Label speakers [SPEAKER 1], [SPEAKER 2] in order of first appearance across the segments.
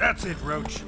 [SPEAKER 1] That's it, Roach.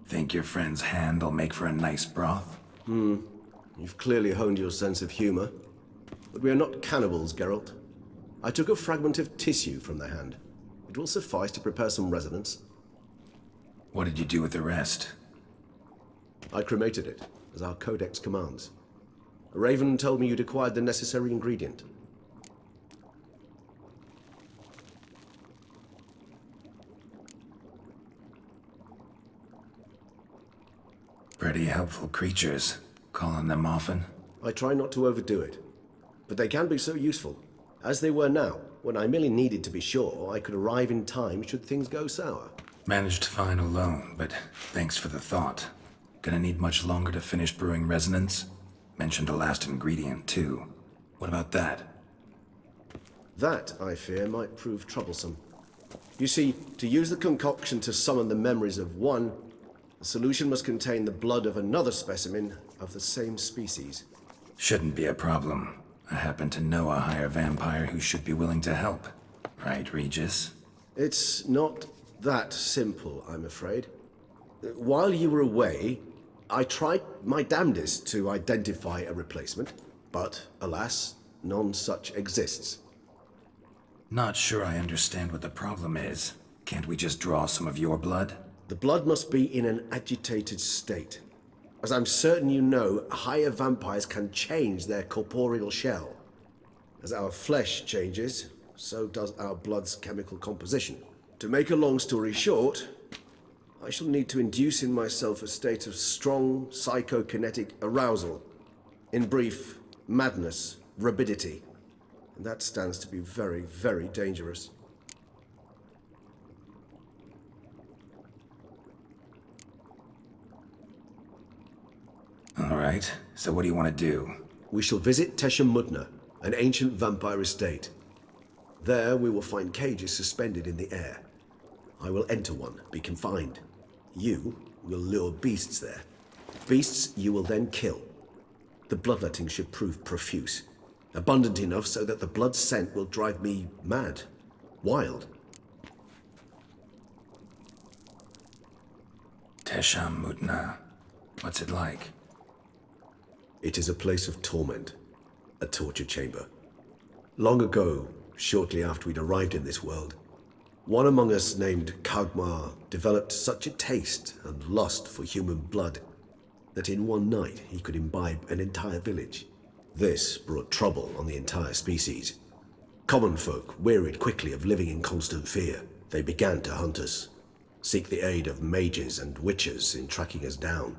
[SPEAKER 2] Think your friend's hand will make for a nice broth?
[SPEAKER 3] You've clearly honed your sense of humor. But we are not cannibals, Geralt. I took a fragment of tissue from the hand. It will suffice to prepare some resonance.
[SPEAKER 2] What did you do with the rest?
[SPEAKER 3] I cremated it, as our codex commands. A raven told me you'd acquired the necessary ingredient.
[SPEAKER 2] Pretty helpful creatures. Calling them often?
[SPEAKER 3] I try not to overdo it, but they can be so useful, as they were now, when I merely needed to be sure I could arrive in time should things go sour.
[SPEAKER 2] Managed fine alone, but thanks for the thought. Gonna need much longer to finish brewing resonance? Mentioned a last ingredient, too. What about that?
[SPEAKER 3] That, I fear, might prove troublesome. You see, to use the concoction to summon the memories of one, the solution must contain the blood of another specimen of the same species.
[SPEAKER 2] Shouldn't be a problem. I happen to know a higher vampire who should be willing to help. Right, Regis?
[SPEAKER 3] It's not that simple, I'm afraid. While you were away, I tried my damnedest to identify a replacement, but alas, none such exists.
[SPEAKER 2] Not sure I understand what the problem is. Can't we just draw some of your blood?
[SPEAKER 3] The blood must be in an agitated state. As I'm certain you know, higher vampires can change their corporeal shell. As our flesh changes, so does our blood's chemical composition. To make a long story short, I shall need to induce in myself a state of strong psychokinetic arousal. In brief, madness, rabidity. and that stands to be very, very dangerous.
[SPEAKER 2] All right, so what do you want to do?
[SPEAKER 3] We shall visit Tesha Mudna, an ancient vampire estate. There we will find cages suspended in the air. I will enter one, be confined. You will lure beasts there. Beasts you will then kill. The bloodletting should prove profuse. Abundant enough so that the blood scent will drive me mad. Wild.
[SPEAKER 2] Tesha Mutna. What's it like?
[SPEAKER 3] It is a place of torment. A torture chamber. Long ago, shortly after we'd arrived in this world, one among us named Kagmar developed such a taste and lust for human blood that in one night he could imbibe an entire village. This brought trouble on the entire species. Common folk wearied quickly of living in constant fear. They began to hunt us, seek the aid of mages and witches in tracking us down.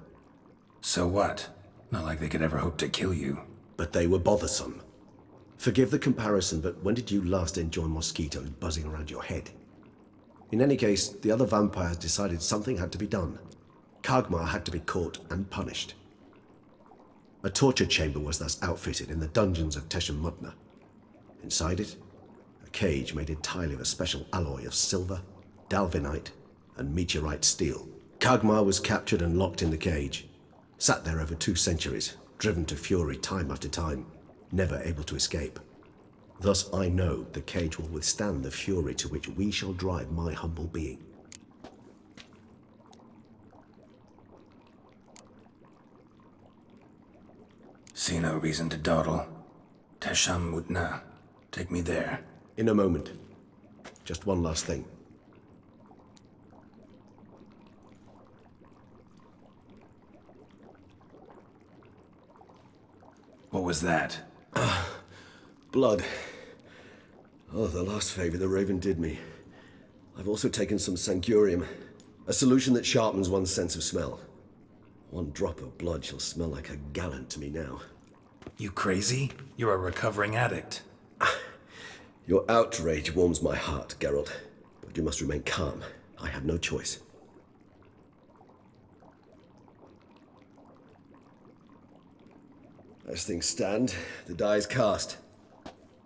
[SPEAKER 2] So what? Not like they could ever hope to kill you.
[SPEAKER 3] But they were bothersome. Forgive the comparison, but when did you last enjoy mosquitoes buzzing around your head? In any case, the other vampires decided something had to be done. Kagmar had to be caught and punished. A torture chamber was thus outfitted in the dungeons of Tesha Mudna. Inside it, a cage made entirely of a special alloy of silver, dalvinite, and meteorite steel. Kagmar was captured and locked in the cage. Sat there over 2 centuries, driven to fury time after time, never able to escape. Thus I know the cage will withstand the fury to which we shall drive my humble being.
[SPEAKER 2] See no reason to dawdle. Tesha Mutna. Take me there.
[SPEAKER 3] In a moment. Just one last thing.
[SPEAKER 2] What was that?
[SPEAKER 3] Blood. Oh, the last favor the Raven did me. I've also taken some Sancurium, a solution that sharpens one's sense of smell. One drop of blood shall smell like a gallon to me now.
[SPEAKER 2] You crazy? You're a recovering addict.
[SPEAKER 3] Your outrage warms my heart, Geralt. But you must remain calm. I have no choice. As things stand, the die is cast.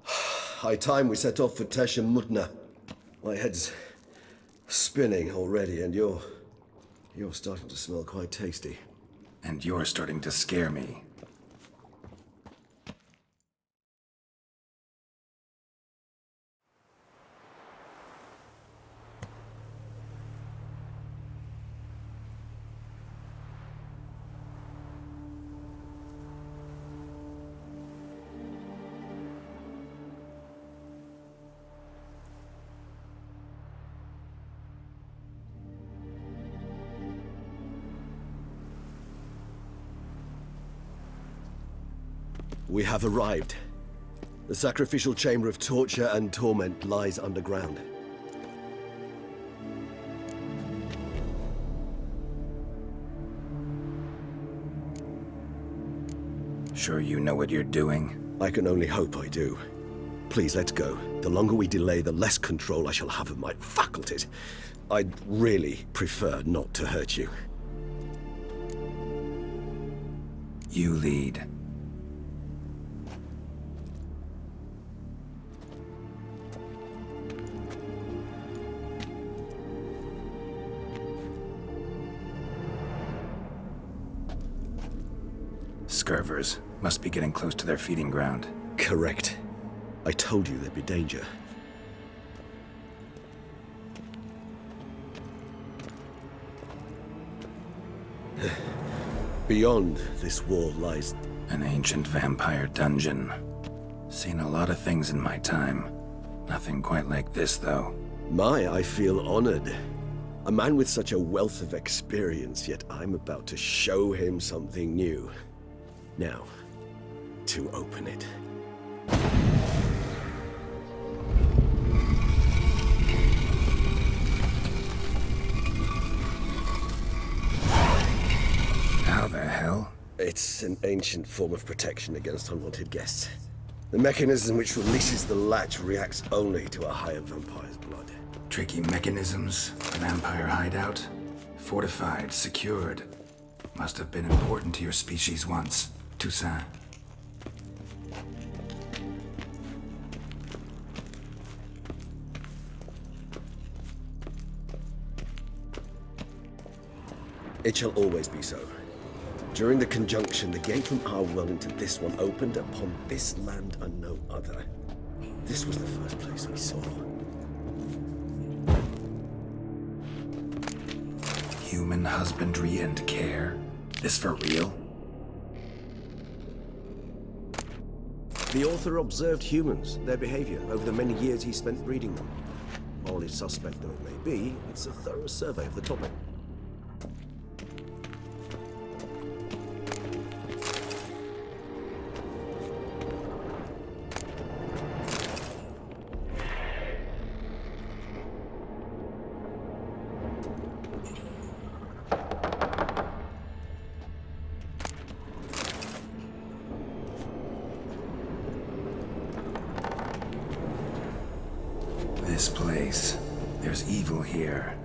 [SPEAKER 3] High time we set off for Tesha Mudna. My head's spinning already, and you're starting to smell quite tasty.
[SPEAKER 2] And you're starting to scare me.
[SPEAKER 3] We have arrived. The sacrificial chamber of torture and torment lies underground.
[SPEAKER 2] Sure you know what you're doing?
[SPEAKER 3] I can only hope I do. Please, let's go. The longer we delay, the less control I shall have of my faculties. I'd really prefer not to hurt you.
[SPEAKER 2] You lead. Scurvers must be getting close to their feeding ground.
[SPEAKER 3] Correct. I told you there'd be danger. Beyond this wall lies...
[SPEAKER 2] An ancient vampire dungeon. Seen a lot of things in my time. Nothing quite like this, though.
[SPEAKER 3] I feel honored. A man with such a wealth of experience, yet I'm about to show him something new. Now, to open it.
[SPEAKER 2] How the hell?
[SPEAKER 3] It's an ancient form of protection against unwanted guests. The mechanism which releases the latch reacts only to a higher vampire's blood.
[SPEAKER 2] Tricky mechanisms, a vampire hideout. Fortified, secured. Must have been important to your species once, Toussaint.
[SPEAKER 3] It shall always be so. During the conjunction, the gate from our world into this one opened upon this land and no other. This was the first place we saw.
[SPEAKER 2] Human husbandry and care? This for real?
[SPEAKER 3] The author observed humans, their behavior, over the many years he spent breeding them. Morally suspect though it may be, it's a thorough survey of the topic.
[SPEAKER 2] This place. There's evil here.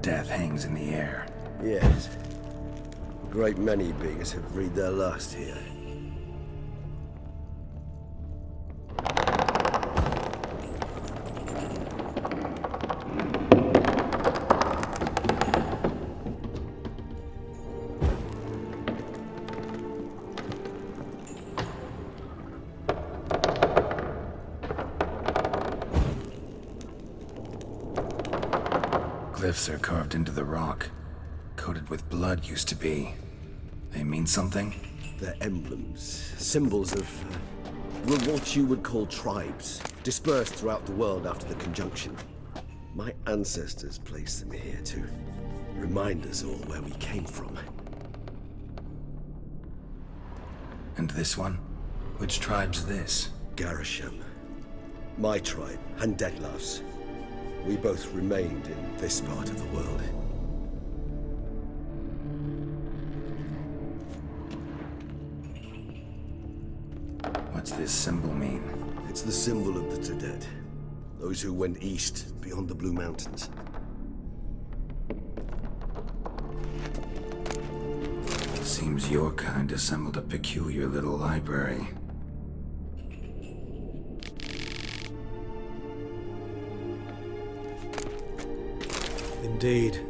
[SPEAKER 2] Death hangs in the air.
[SPEAKER 3] Yes. A great many beings have breathed their last here.
[SPEAKER 2] Glyphs are carved into the rock. Coated with blood used to be. They mean something?
[SPEAKER 3] They're emblems, symbols of, what you would call tribes, dispersed throughout the world after the conjunction. My ancestors placed them here to remind us all where we came from.
[SPEAKER 2] And this one? Which tribe's this?
[SPEAKER 3] Garisham. My tribe, and Deadloves. We both remained in this part of the world.
[SPEAKER 2] What's this symbol mean?
[SPEAKER 3] It's the symbol of the Tedet. Those who went east, beyond the Blue Mountains.
[SPEAKER 2] Seems your kind assembled a peculiar little library.
[SPEAKER 3] Indeed,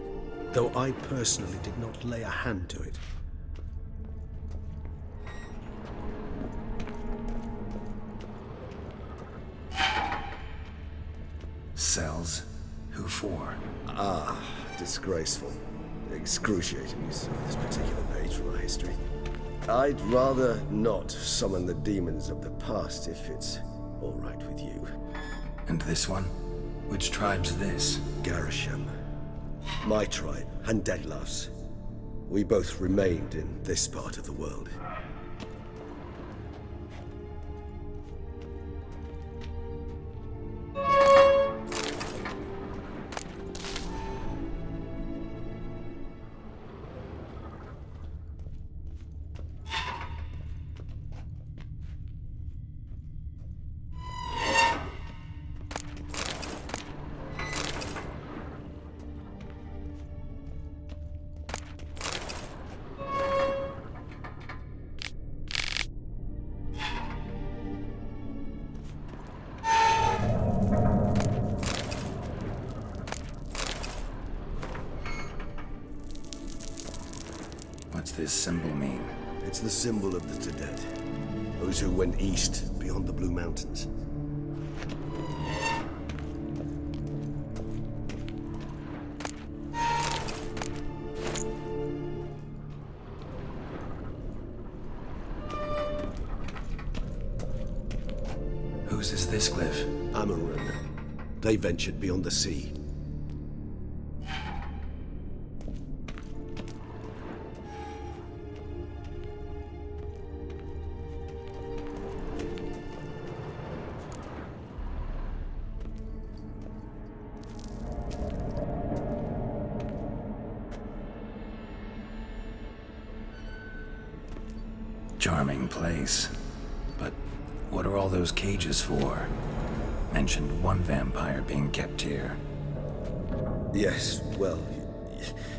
[SPEAKER 3] though I personally did not lay a hand to it.
[SPEAKER 2] Cells? Who for?
[SPEAKER 3] Ah, disgraceful. Excruciating use of this particular page from our history. I'd rather not summon the demons of the past if it's all right with you.
[SPEAKER 2] And this one? Which tribe's this?
[SPEAKER 3] Garisham. My tribe, and Deadloves. We both remained in this part of the world.
[SPEAKER 2] What's this symbol mean?
[SPEAKER 3] It's the symbol of the Tedet. Those who went east, beyond the Blue Mountains.
[SPEAKER 2] Whose is this glyph?
[SPEAKER 3] Amarun. They ventured beyond the sea.
[SPEAKER 2] Charming place, but What are all those cages for? Mentioned one vampire being kept here.
[SPEAKER 3] Yes, well,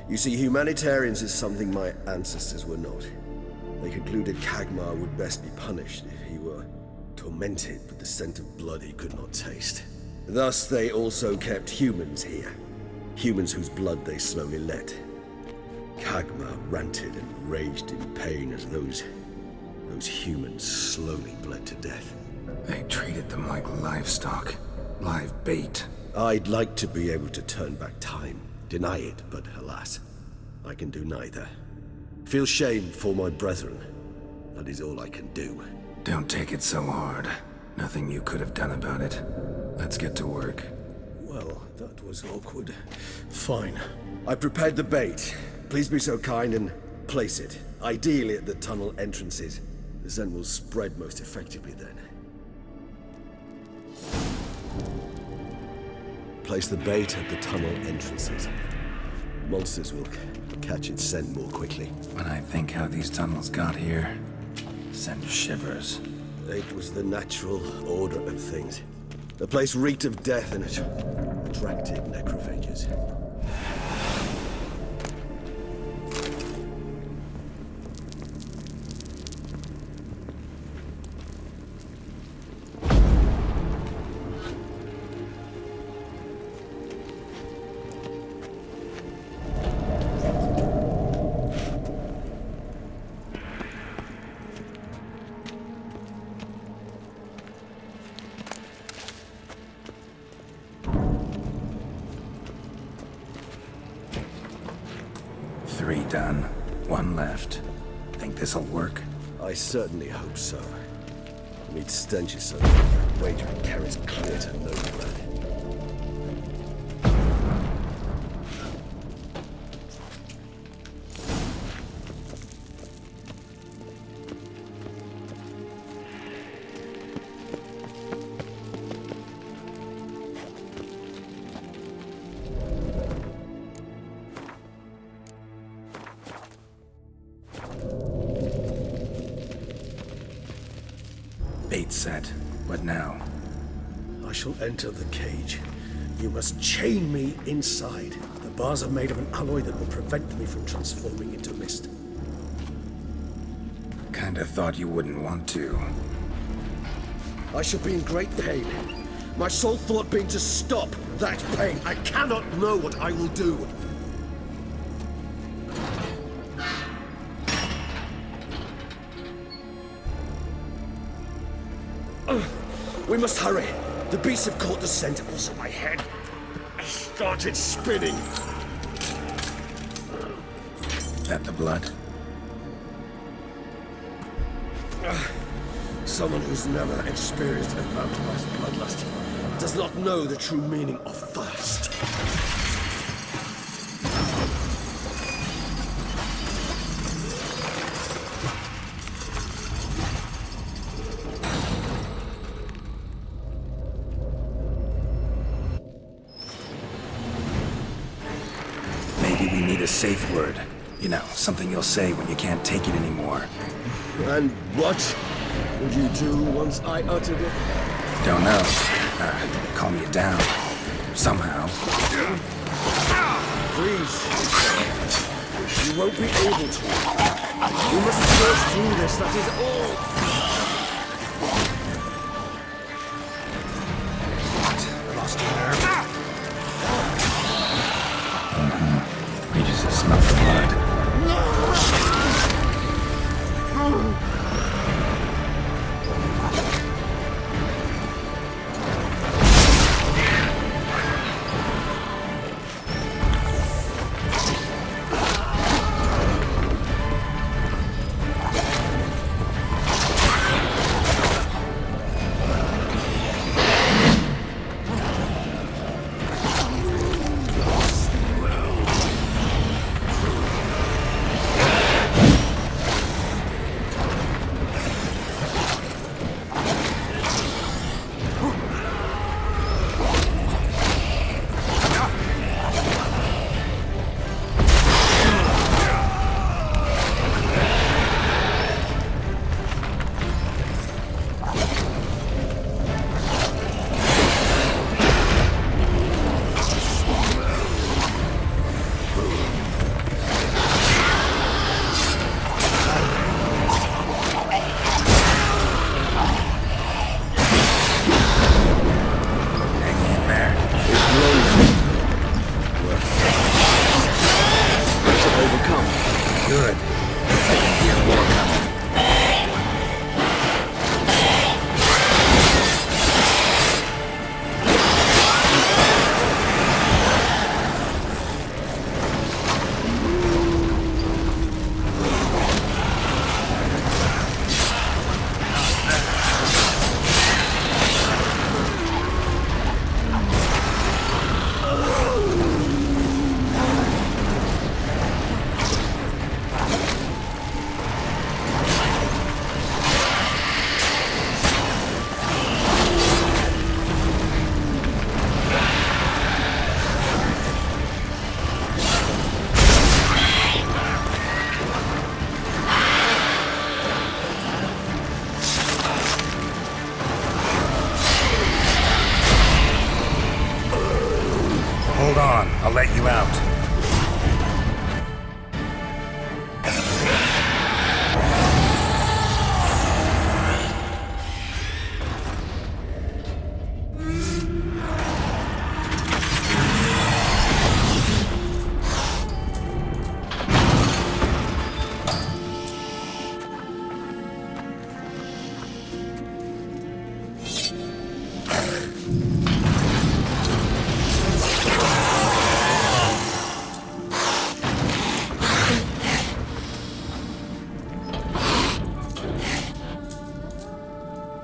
[SPEAKER 3] you see, humanitarians is something my ancestors were not. They concluded Kagmar would best be punished if he were tormented with the scent of blood he could not taste. Thus, they also kept humans here. Humans whose blood they slowly let. Kagmar ranted and raged in pain as those humans slowly bled to death.
[SPEAKER 2] They treated them like livestock. Live bait.
[SPEAKER 3] I'd like to be able to turn back time, deny it, but alas, I can do neither. Feel shame for my brethren. That is all I can do.
[SPEAKER 2] Don't take it so hard. Nothing you could have done about it. Let's get to work.
[SPEAKER 3] Well, that was awkward. Fine. I prepared the bait. Please be so kind and place it, ideally at the tunnel entrances. The scent will spread most effectively then. Place the bait at the tunnel entrances. Monsters will catch its scent more quickly.
[SPEAKER 2] When I think how these tunnels got here, send shivers.
[SPEAKER 3] It was the natural order of things. The place reeked of death and it attracted necrophages.
[SPEAKER 2] Three done. One left. Think this'll work?
[SPEAKER 3] I certainly hope so. Meat stenches so that wager it carries clear to no blood.
[SPEAKER 2] Bait set. What now?
[SPEAKER 3] I shall enter the cage. You must chain me inside. The bars are made of an alloy that will prevent me from transforming into mist.
[SPEAKER 2] Kinda thought you wouldn't want to.
[SPEAKER 3] I shall be in great pain. My sole thought being to stop that pain. I cannot know what I will do. We must hurry. The beasts have caught the scent. Also, my head started spinning.
[SPEAKER 2] That the blood?
[SPEAKER 3] Someone who's never experienced a vampire's bloodlust does not know the true meaning of thirst.
[SPEAKER 2] Maybe we need a safe word. You know, something you'll say when you can't take it anymore.
[SPEAKER 3] And what would you do once I uttered it?
[SPEAKER 2] Don't know. Calm you down. Somehow.
[SPEAKER 3] Please. You won't be able to. You must force through this, that is all.
[SPEAKER 2] Lost your nerve? We just smell the blood.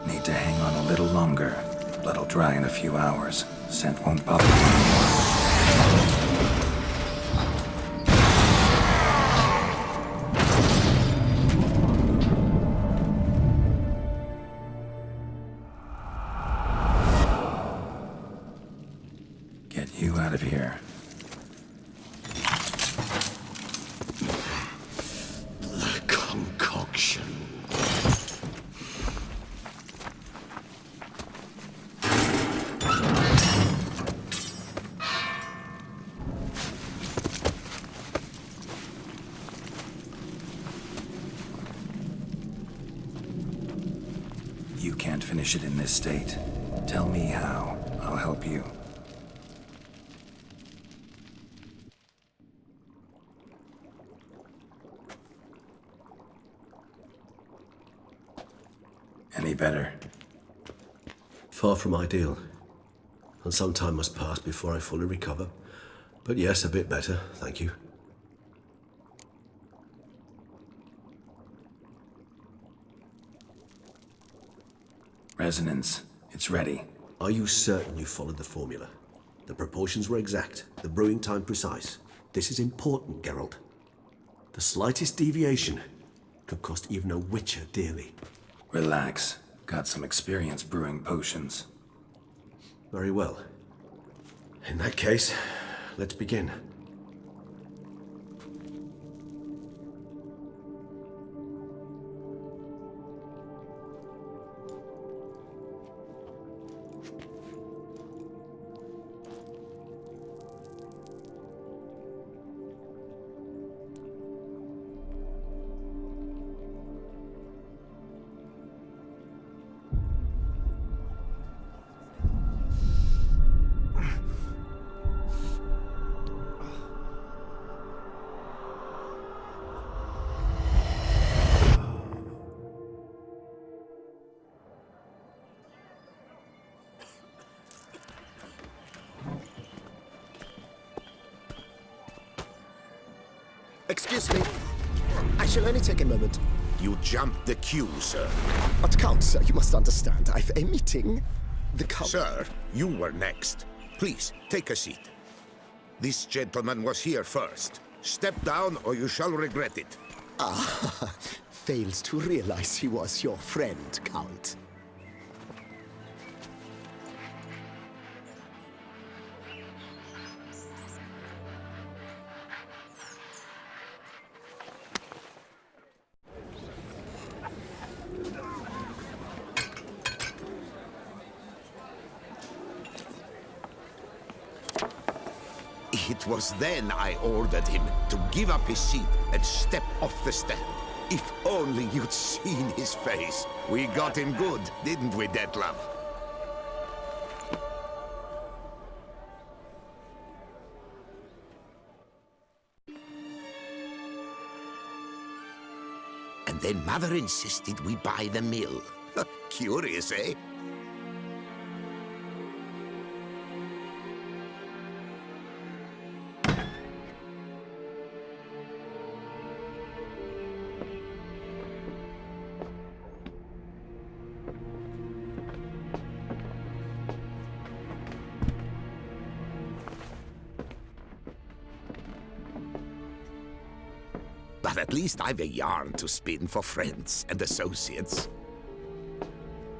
[SPEAKER 2] Need to hang on a little longer. Blood'll dry in a few hours. Scent won't bother you anymore. Get you out of here.
[SPEAKER 3] The concoction.
[SPEAKER 2] You can't finish it in this state. Tell me how. I'll help you. Any better?
[SPEAKER 3] Far from ideal. And some time must pass before I fully recover. But yes, a bit better, thank you.
[SPEAKER 2] Resonance. It's ready.
[SPEAKER 3] Are you certain you followed the formula? The proportions were exact, the brewing time precise. This is important, Geralt. The slightest deviation could cost even a witcher dearly.
[SPEAKER 2] Relax. Got some experience brewing potions.
[SPEAKER 3] Very well. In that case, let's begin.
[SPEAKER 1] Excuse me. I shall only take a moment.
[SPEAKER 4] You jumped the queue, sir.
[SPEAKER 1] But Count, sir, you must understand. I've a meeting. The Count...
[SPEAKER 4] Sir, you were next. Please, take a seat. This gentleman was here first. Step down or you shall regret it.
[SPEAKER 1] Ah, fails to realize he was your friend, Count.
[SPEAKER 4] It was then I ordered him to give up his seat and step off the stand. If only you'd seen his face. We got him good, didn't we, Detlef? And then Mother insisted we buy the mill. Curious, eh? But at least I've a yarn to spin for friends and associates.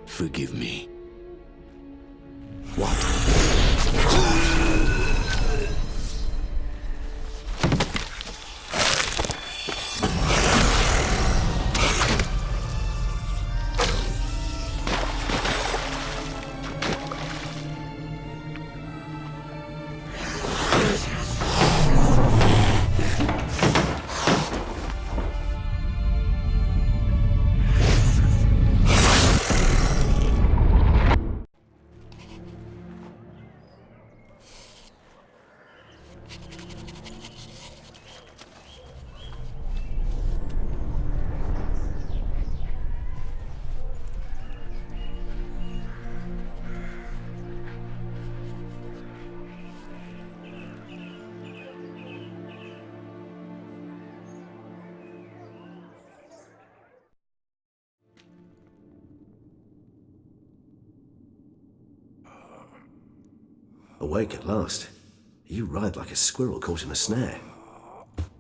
[SPEAKER 5] Forgive me.
[SPEAKER 4] What?
[SPEAKER 3] Awake at last. You writhed like a squirrel caught in a snare.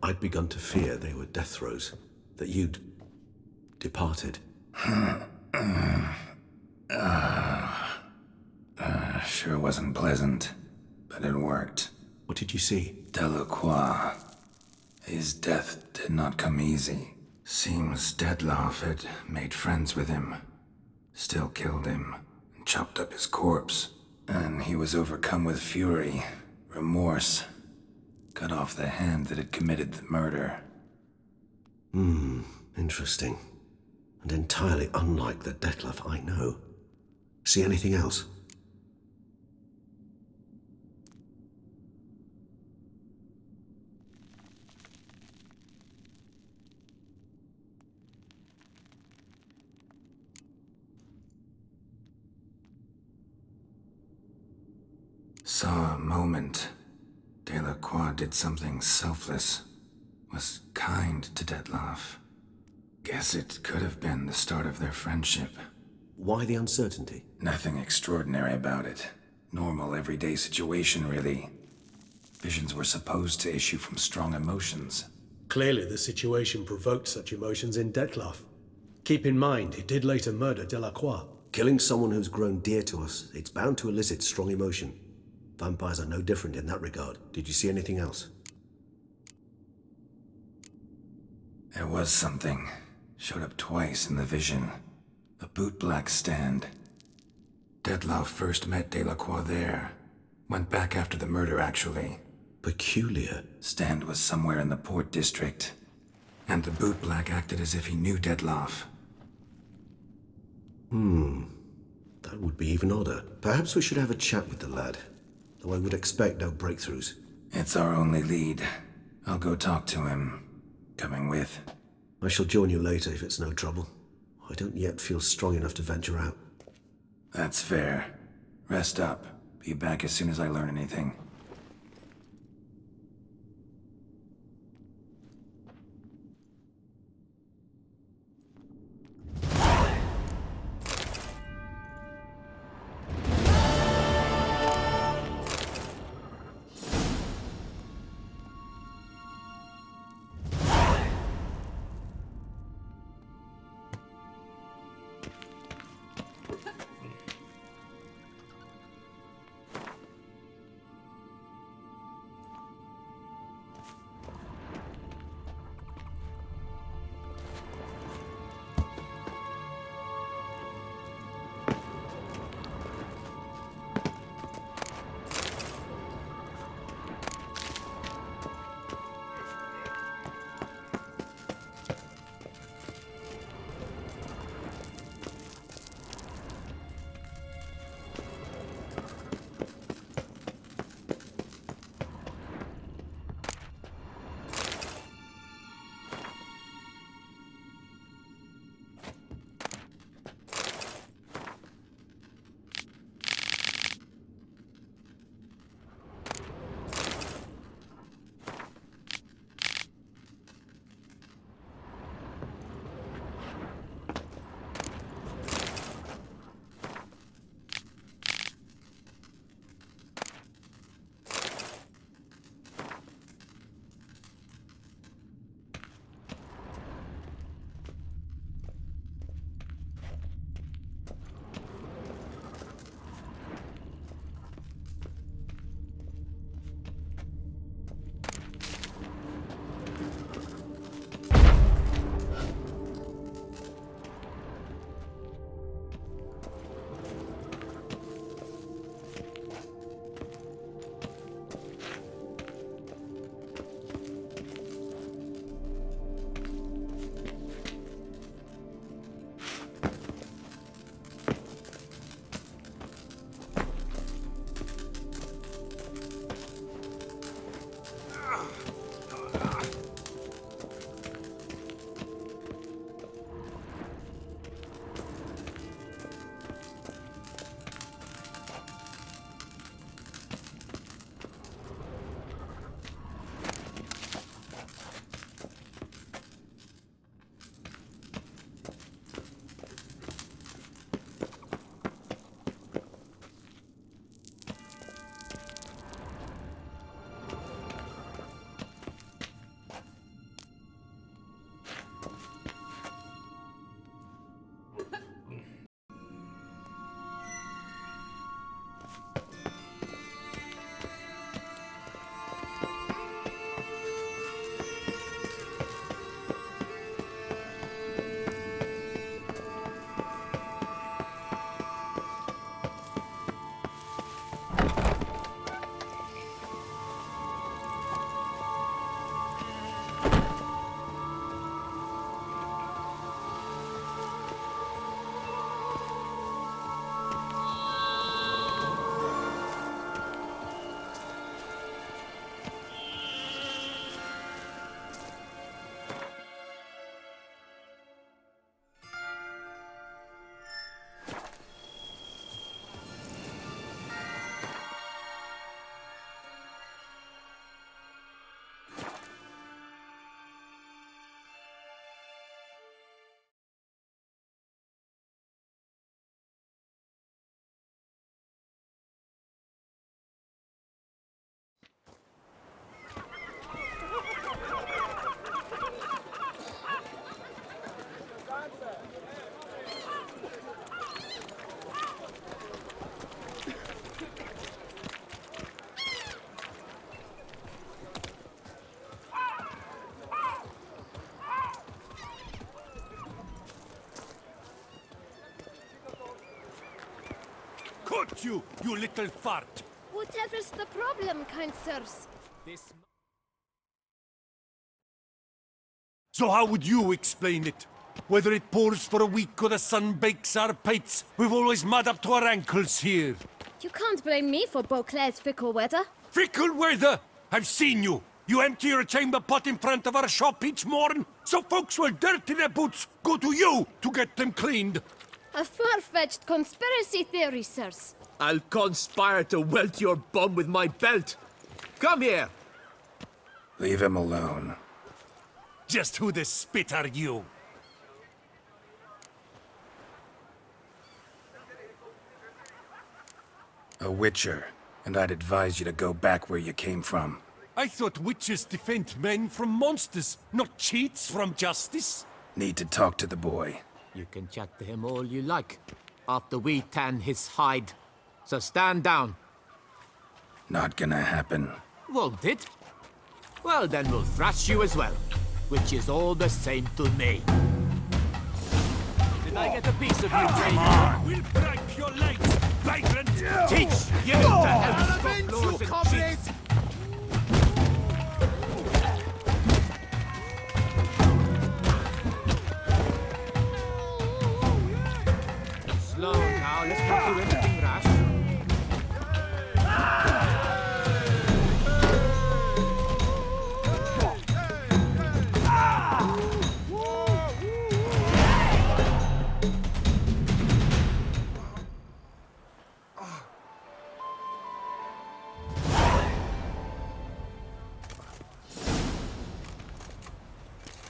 [SPEAKER 3] I'd begun to fear they were death throes, that you'd departed.
[SPEAKER 2] Sure wasn't pleasant, but it worked.
[SPEAKER 3] What did you see?
[SPEAKER 2] Delacroix. His death did not come easy. Seems Dettlaff had made friends with him. Still killed him, and chopped up his corpse. And he was overcome with fury, remorse. Cut off the hand that had committed the murder.
[SPEAKER 3] Interesting. And entirely unlike the Dettlaff I know. See anything else?
[SPEAKER 2] Saw a moment. Delacroix did something selfless. Was kind to Dettlaff. Guess it could have been the start of their friendship.
[SPEAKER 3] Why the uncertainty?
[SPEAKER 2] Nothing extraordinary about it. Normal, everyday situation, really. Visions were supposed to issue from strong emotions.
[SPEAKER 6] Clearly the situation provoked such emotions in Dettlaff. Keep in mind, he did later murder Delacroix.
[SPEAKER 3] Killing someone who's grown dear to us, it's bound to elicit strong emotion. Vampires are no different in that regard. Did you see anything else?
[SPEAKER 2] There was something. Showed up twice in the vision. A bootblack stand. Dettlaff first met Delacroix there. Went back after the murder, actually.
[SPEAKER 3] Peculiar.
[SPEAKER 2] Stand was somewhere in the Port District. And the bootblack acted as if he knew Dettlaff.
[SPEAKER 3] That would be even odder. Perhaps we should have a chat with the lad. Though I would expect no breakthroughs.
[SPEAKER 2] It's our only lead. I'll go talk to him. Coming with.
[SPEAKER 3] I shall join you later if it's no trouble. I don't yet feel strong enough to venture out.
[SPEAKER 2] That's fair. Rest up. Be back as soon as I learn anything.
[SPEAKER 7] cut you, you little fart!
[SPEAKER 8] Whatever's the problem, kind sirs?
[SPEAKER 7] So how would you explain it? Whether it pours for a week or the sun bakes our pates, we've always mud up to our ankles here.
[SPEAKER 8] You can't blame me for Beauclair's fickle weather.
[SPEAKER 7] Fickle weather! I've seen you! You empty your chamber pot in front of our shop each morn, so folks will dirty their boots, go to you to get them cleaned.
[SPEAKER 8] A far-fetched conspiracy theory, sirs.
[SPEAKER 9] I'll conspire to welt your bum with my belt. Come here.
[SPEAKER 2] Leave him alone.
[SPEAKER 7] Just who the spit are you?
[SPEAKER 2] A witcher, and I'd advise you to go back where you came from.
[SPEAKER 7] I thought witches defend men from monsters, not cheats from justice.
[SPEAKER 2] Need to talk to the boy.
[SPEAKER 9] You can chat to him all you like, after we tan his hide. So stand down.
[SPEAKER 2] Not gonna happen.
[SPEAKER 9] Won't it? Well, then we'll thrash you as well, which is all the same to me. Did I get a piece of you, traitor?
[SPEAKER 7] We'll break your legs, vagrant!
[SPEAKER 9] Teach you to help stop laws and cheats. Slow now, let's not do anything rash.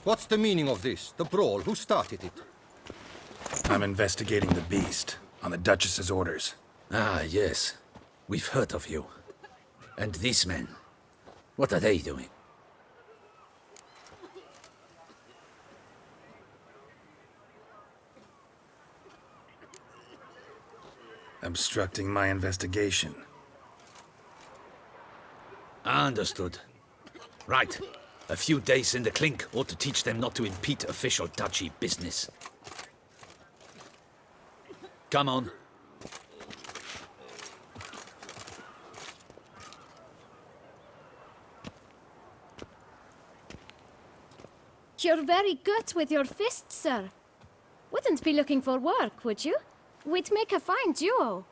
[SPEAKER 10] What's the meaning of this? The brawl? Who started it?
[SPEAKER 2] I'm investigating the beast, on the Duchess's orders.
[SPEAKER 5] Ah, yes. We've heard of you. And these men, what are they doing?
[SPEAKER 2] Obstructing my investigation.
[SPEAKER 5] Understood. Right. A few days in the clink ought to teach them not to impede official duchy business. Come on.
[SPEAKER 8] You're very good with your fists, sir. Wouldn't be looking for work, would you? We'd make a fine duo.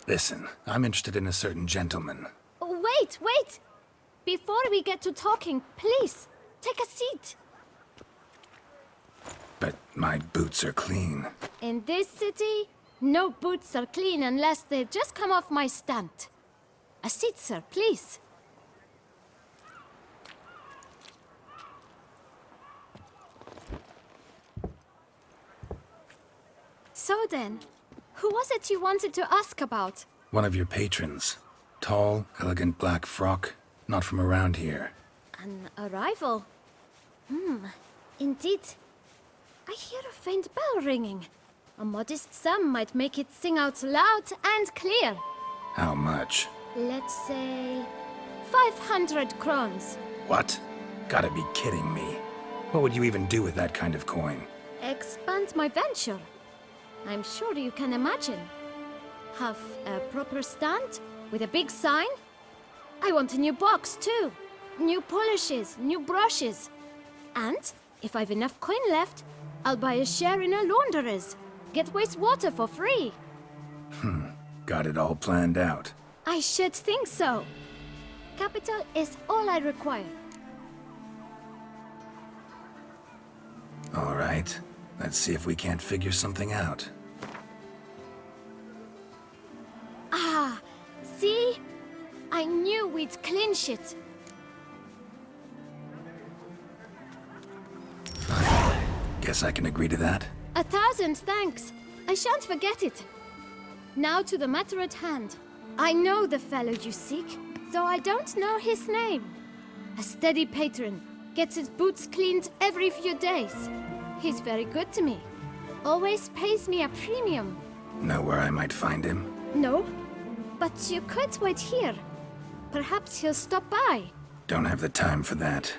[SPEAKER 2] Listen, I'm interested in a certain gentleman.
[SPEAKER 8] Wait, wait! Before we get to talking, please, take a seat.
[SPEAKER 2] But my boots are clean.
[SPEAKER 8] In this city, no boots are clean unless they've just come off my stand. A seat, sir, please. So then, who was it you wanted to ask about?
[SPEAKER 2] One of your patrons. Tall, elegant black frock. Not from around here.
[SPEAKER 8] An arrival? Indeed. I hear a faint bell ringing. A modest sum might make it sing out loud and clear.
[SPEAKER 2] How much?
[SPEAKER 8] Let's say 500 crowns.
[SPEAKER 2] What? Gotta be kidding me. What would you even do with that kind of coin?
[SPEAKER 8] Expand my venture. I'm sure you can imagine. Have a proper stand with a big sign. I want a new box too. New polishes, new brushes. And if I've enough coin left, I'll buy a share in a launderer's. Get wastewater for free.
[SPEAKER 2] Got it all planned out.
[SPEAKER 8] I should think so. Capital is all I require.
[SPEAKER 2] All right. Let's see if we can't figure something out.
[SPEAKER 8] Ah, see? I knew we'd clinch it.
[SPEAKER 2] Fine. Guess I can agree to that.
[SPEAKER 8] 1,000 thanks. I shan't forget it. Now to the matter at hand. I know the fellow you seek, though I don't know his name. A steady patron, gets his boots cleaned every few days. He's very good to me. Always pays me a premium.
[SPEAKER 2] Know where I might find him?
[SPEAKER 8] No, but you could wait here. Perhaps he'll stop by.
[SPEAKER 2] Don't have the time for that.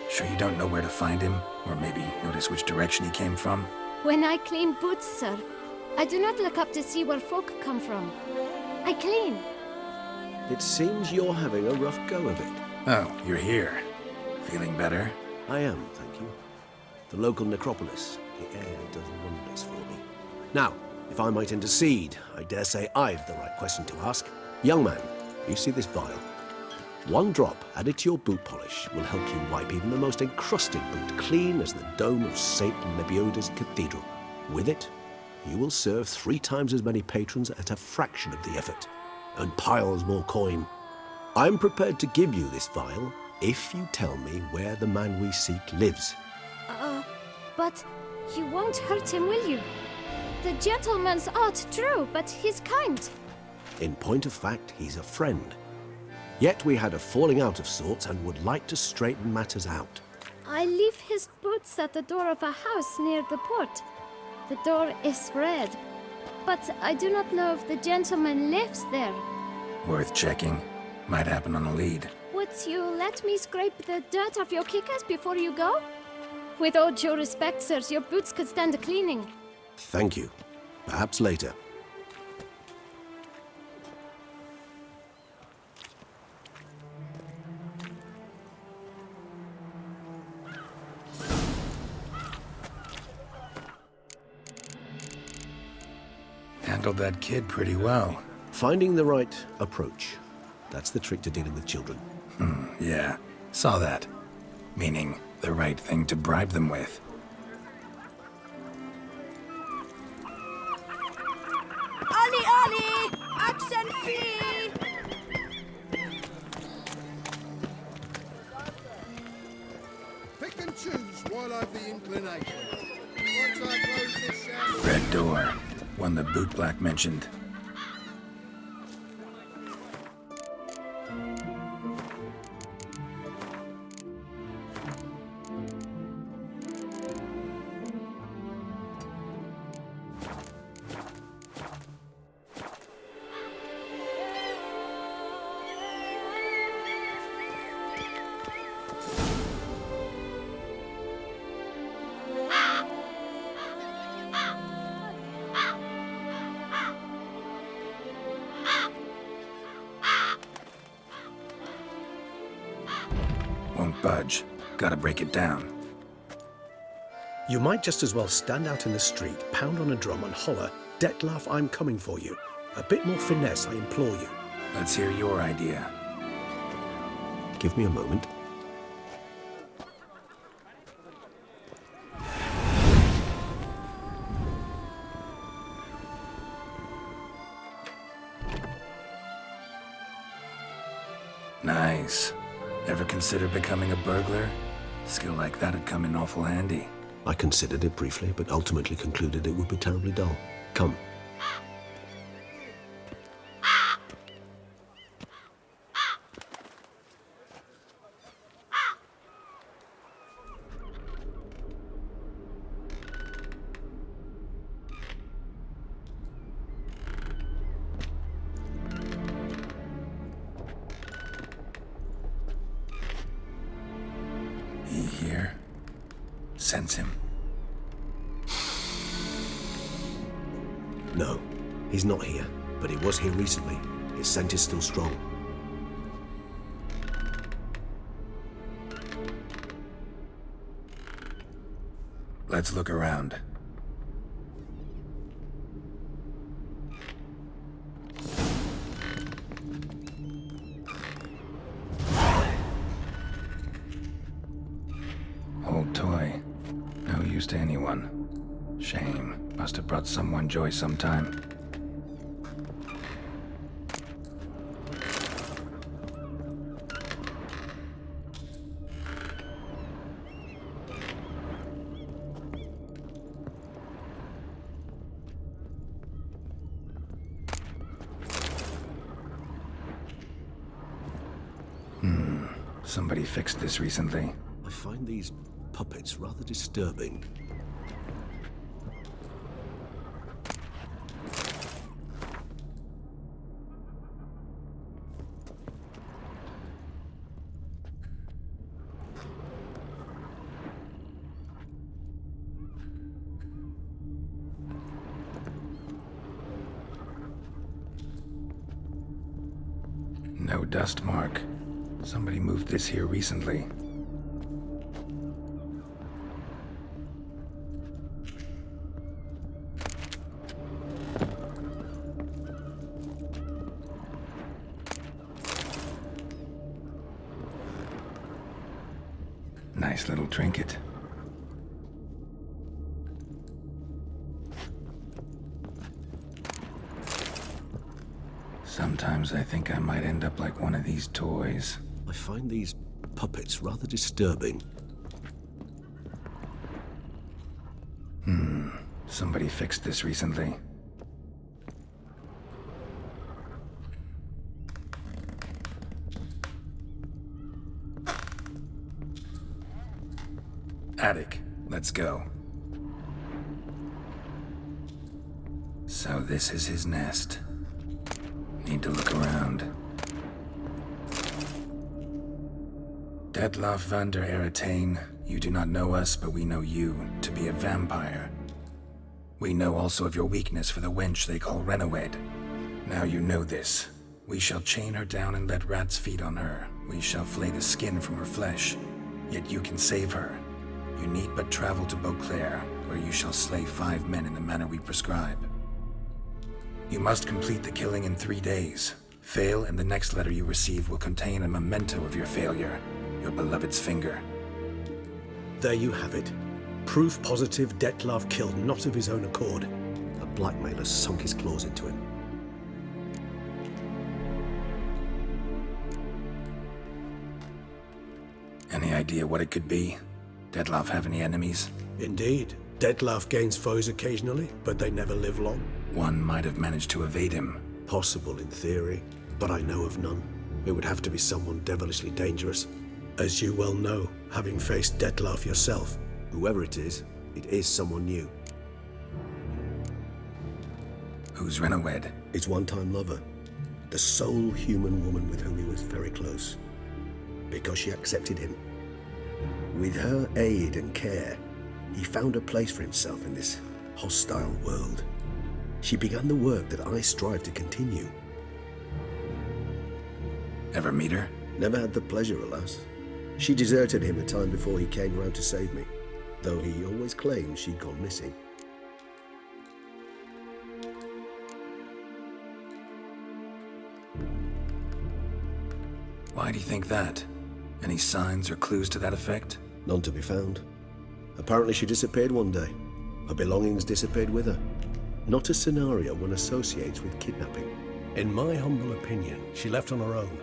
[SPEAKER 2] Sure you don't know where to find him? Or maybe notice which direction he came from?
[SPEAKER 8] When I clean boots, sir, I do not look up to see where folk come from. I clean.
[SPEAKER 3] It seems you're having a rough go of it.
[SPEAKER 2] Oh, you're here. Feeling better?
[SPEAKER 3] I am, thank you. The local necropolis. The air does wonders for me. Now, if I might intercede, I dare say I've the right question to ask. Young man, you see this vial? One drop added to your boot polish will help you wipe even the most encrusted boot clean as the dome of St. Lebioda's cathedral. With it, you will serve 3 times as many patrons at a fraction of the effort, and piles more coin. I'm prepared to give you this vial if you tell me where the man we seek lives.
[SPEAKER 8] But you won't hurt him, will you? The gentleman's art, true, but he's kind.
[SPEAKER 3] In point of fact, he's a friend. Yet we had a falling out of sorts and would like to straighten matters out.
[SPEAKER 8] I leave his boots at the door of a house near the port. The door is red, but I do not know if the gentleman lives there.
[SPEAKER 2] Worth checking. Might happen on a lead.
[SPEAKER 8] Would you let me scrape the dirt off your kickers before you go? With all due respect, sirs, your boots could stand a cleaning.
[SPEAKER 3] Thank you. Perhaps later.
[SPEAKER 2] Handled that kid pretty well.
[SPEAKER 3] Finding the right approach. That's the trick to dealing with children.
[SPEAKER 2] Yeah, saw that. Meaning, the right thing to bribe them with.
[SPEAKER 11] Ollie, Ollie! Accent fee!
[SPEAKER 12] Pick and choose while I've the inclination. Once I close this shaft...
[SPEAKER 2] Red door. One the boot black mentioned. Won't budge. Gotta break it down.
[SPEAKER 6] You might just as well stand out in the street, pound on a drum and holler, "Detlef, I'm coming for you." A bit more finesse, I implore you.
[SPEAKER 2] Let's hear your idea.
[SPEAKER 3] Give me a moment.
[SPEAKER 2] Nice. Ever consider becoming a burglar? Skill like that'd come in awful handy.
[SPEAKER 3] I considered it briefly, but ultimately concluded it would be terribly dull. Come.
[SPEAKER 2] He here? Sense him.
[SPEAKER 3] No, he's not here, but he was here recently. His scent is still strong.
[SPEAKER 2] Let's look around. Old toy. No use to anyone. Shame. Must have brought someone joy sometime. Somebody fixed this recently.
[SPEAKER 3] I find these puppets rather disturbing.
[SPEAKER 2] No dust mark. Somebody moved this here recently. Nice little trinket. Sometimes I think I might end up like one of these toys.
[SPEAKER 6] I find these puppets rather disturbing.
[SPEAKER 2] Somebody fixed this recently. Attic, let's go. So this is his nest. Need to look around. Detlaff van der Eretain, you do not know us, but we know you to be a vampire. We know also of your weakness for the wench they call Renawed. Now you know this. We shall chain her down and let rats feed on her. We shall flay the skin from her flesh. Yet you can save her. You need but travel to Beauclair, where you shall slay 5 men in the manner we prescribe. You must complete the killing in 3 days. Fail, and the next letter you receive will contain a memento of your failure, your beloved's finger.
[SPEAKER 6] There you have it. Proof positive Detlaff killed not of his own accord. A blackmailer sunk his claws into him.
[SPEAKER 2] Any idea what it could be? Detlaff have any enemies?
[SPEAKER 6] Indeed. Detlaff gains foes occasionally, but they never live long.
[SPEAKER 2] One might have managed to evade him.
[SPEAKER 6] Possible in theory, but I know of none. It would have to be someone devilishly dangerous. As you well know, having faced Detlaff yourself. Whoever it is someone new.
[SPEAKER 2] Who's Renawed?
[SPEAKER 6] His one-time lover. The sole human woman with whom he was very close. Because she accepted him. With her aid and care, he found a place for himself in this hostile world. She began the work that I strive to continue.
[SPEAKER 2] Ever meet her?
[SPEAKER 6] Never had the pleasure, alas. She deserted him a time before he came round to save me, though he always claimed she'd gone missing.
[SPEAKER 2] Why do you think that? Any signs or clues to that effect?
[SPEAKER 6] None to be found. Apparently she disappeared one day. Her belongings disappeared with her. Not a scenario one associates with kidnapping. In my humble opinion, she left on her own.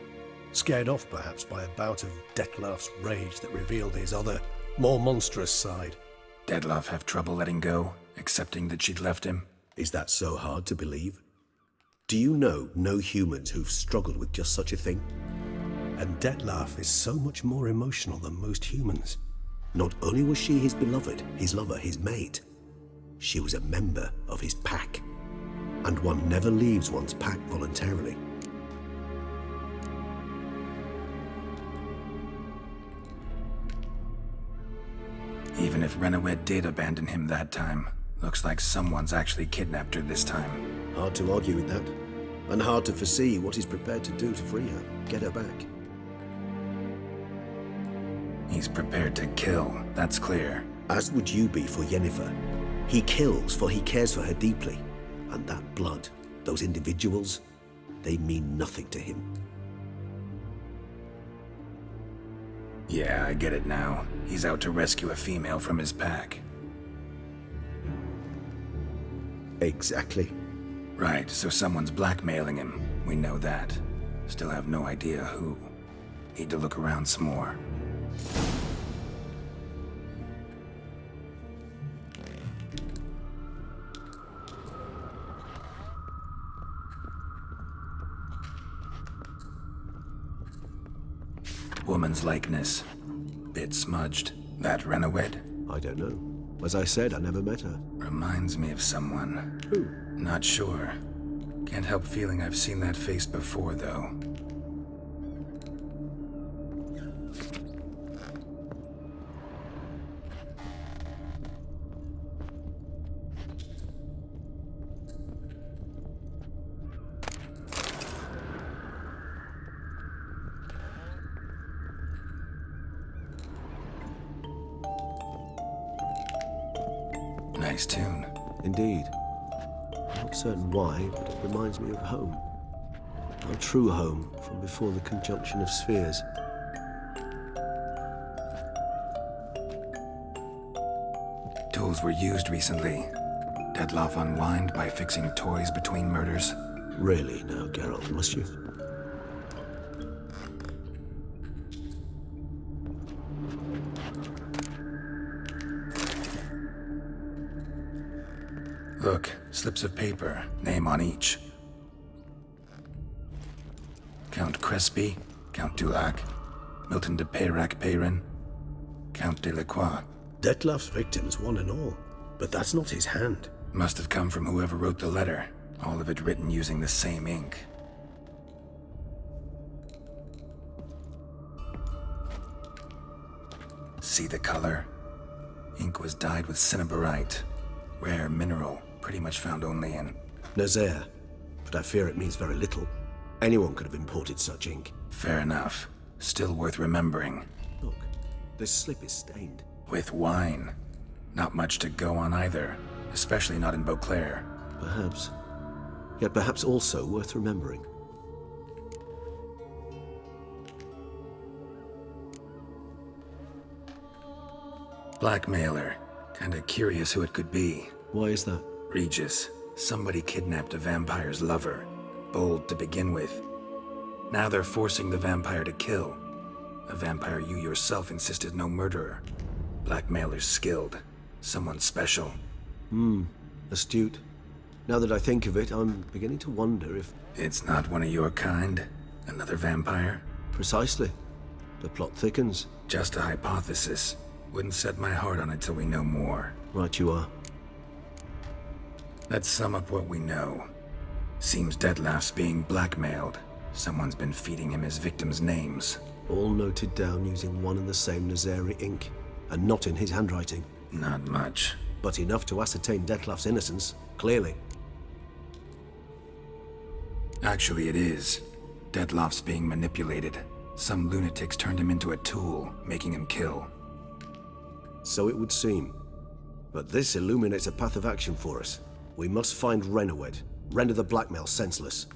[SPEAKER 6] Scared off perhaps by a bout of Detlaff's rage that revealed his other, more monstrous side.
[SPEAKER 2] Detlaff have trouble letting go, accepting that she'd left him?
[SPEAKER 6] Is that so hard to believe? Do you know no humans who've struggled with just such a thing? And Detlaff is so much more emotional than most humans. Not only was she his beloved, his lover, his mate, she was a member of his pack. And one never leaves one's pack voluntarily.
[SPEAKER 2] Even if Renawed did abandon him that time, looks like someone's actually kidnapped her this time.
[SPEAKER 6] Hard to argue with that. And hard to foresee what he's prepared to do to free her, get her back.
[SPEAKER 2] He's prepared to kill, that's clear.
[SPEAKER 6] As would you be for Yennefer. He kills for he cares for her deeply. And that blood, those individuals, they mean nothing to him.
[SPEAKER 2] Yeah, I get it now. He's out to rescue a female from his pack.
[SPEAKER 6] Exactly.
[SPEAKER 2] Right, so someone's blackmailing him. We know that. Still have no idea who. Need to look around some more. Woman's likeness. Bit smudged. That Renawed?
[SPEAKER 6] I don't know. As I said, I never met her.
[SPEAKER 2] Reminds me of someone.
[SPEAKER 6] Who?
[SPEAKER 2] Not sure. Can't help feeling I've seen that face before, though. Nice tune.
[SPEAKER 6] Indeed. Not certain why, but it reminds me of home. Our true home from before the conjunction of spheres.
[SPEAKER 2] Tools were used recently. Dettlaff unwind by fixing toys between murders.
[SPEAKER 6] Really now, Geralt, must you?
[SPEAKER 2] Look, slips of paper, name on each. Count Crespi, Count Dulac, Milton de Peyrac-Peyrin, Count Delacroix.
[SPEAKER 6] Dettlaff's victims, one and all. But that's not his hand.
[SPEAKER 2] Must have come from whoever wrote the letter. All of it written using the same ink. See the color? Ink was dyed with cinnabarite. Rare mineral, pretty much found only in
[SPEAKER 6] Nazaire. But I fear it means very little. Anyone could have imported such ink.
[SPEAKER 2] Fair enough. Still worth remembering.
[SPEAKER 6] Look, this slip is stained.
[SPEAKER 2] With wine. Not much to go on either. Especially not in Beauclair.
[SPEAKER 6] Perhaps. Yet perhaps also worth remembering.
[SPEAKER 2] Blackmailer. Kinda curious who it could be.
[SPEAKER 6] Why is that?
[SPEAKER 2] Regis. Somebody kidnapped a vampire's lover. Bold to begin with. Now they're forcing the vampire to kill. A vampire you yourself insisted no murderer. Blackmailer's skilled. Someone special.
[SPEAKER 6] Astute. Now that I think of it, I'm beginning to wonder if...
[SPEAKER 2] It's not one of your kind? Another vampire?
[SPEAKER 6] Precisely. The plot thickens.
[SPEAKER 2] Just a hypothesis. Wouldn't set my heart on it till we know more.
[SPEAKER 6] Right you are.
[SPEAKER 2] Let's sum up what we know. Seems Dettlaff's being blackmailed. Someone's been feeding him his victims' names.
[SPEAKER 6] All noted down using one and the same Nazaire ink. And not in his handwriting.
[SPEAKER 2] Not much.
[SPEAKER 6] But enough to ascertain Dettlaff's innocence, clearly.
[SPEAKER 2] Actually, it is. Dettlaff's being manipulated. Some lunatics turned him into a tool, making him kill.
[SPEAKER 6] So it would seem. But this illuminates a path of action for us. We must find Renowed, render the blackmail senseless.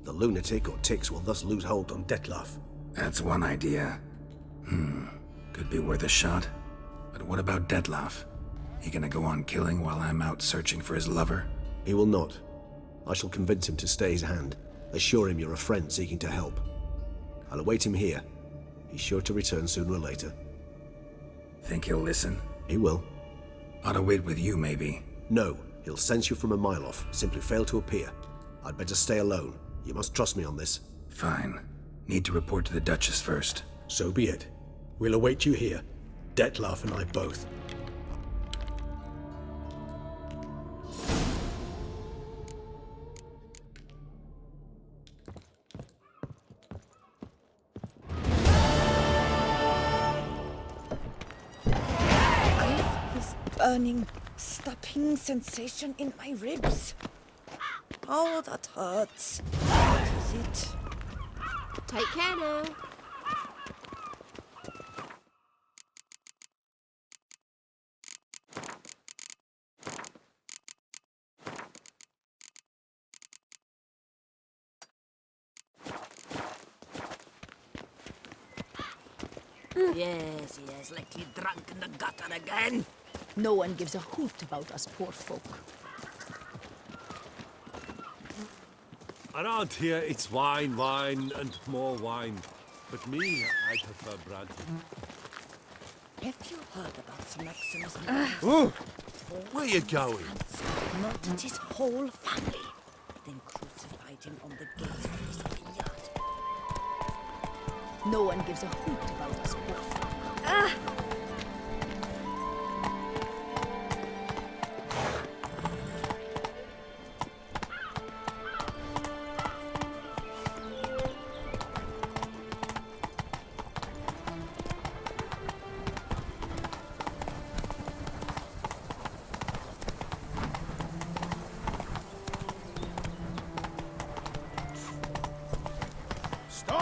[SPEAKER 6] The lunatic or ticks will thus lose hold on Dettlaff.
[SPEAKER 2] That's one idea. Could be worth a shot. But what about Dettlaff? He gonna go on killing while I'm out searching for his lover?
[SPEAKER 6] He will not. I shall convince him to stay his hand. Assure him you're a friend seeking to help. I'll await him here. He's sure to return sooner or later.
[SPEAKER 2] Think he'll listen?
[SPEAKER 6] He will.
[SPEAKER 2] Ought to wait with you, maybe.
[SPEAKER 6] No, he'll sense you from a mile off. Simply fail to appear. I'd better stay alone. You must trust me on this.
[SPEAKER 2] Fine. Need to report to the Duchess first.
[SPEAKER 6] So be it. We'll await you here. Dettlaff and I both.
[SPEAKER 11] Burning, stopping sensation in my ribs. Oh, that hurts. What is it?
[SPEAKER 8] Take care now.
[SPEAKER 11] Yes, likely drunk in the gutter again. No one gives a hoot about us poor folk.
[SPEAKER 7] Around here, it's wine, and more wine. But me, I prefer brandy.
[SPEAKER 11] Have you heard about Sir Maximus?
[SPEAKER 7] Oh, where you going?
[SPEAKER 11] Murdered his whole family, then crucified him on the gates of his vineyard. No one gives a hoot about us poor folk.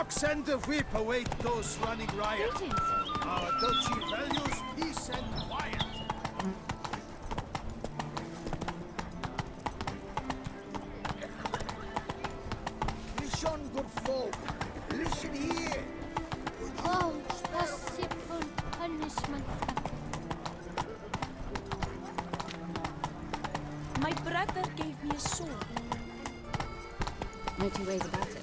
[SPEAKER 12] Send the whip await those running riot. Our duchy values peace and quiet.
[SPEAKER 11] your sword?
[SPEAKER 8] No two ways about it.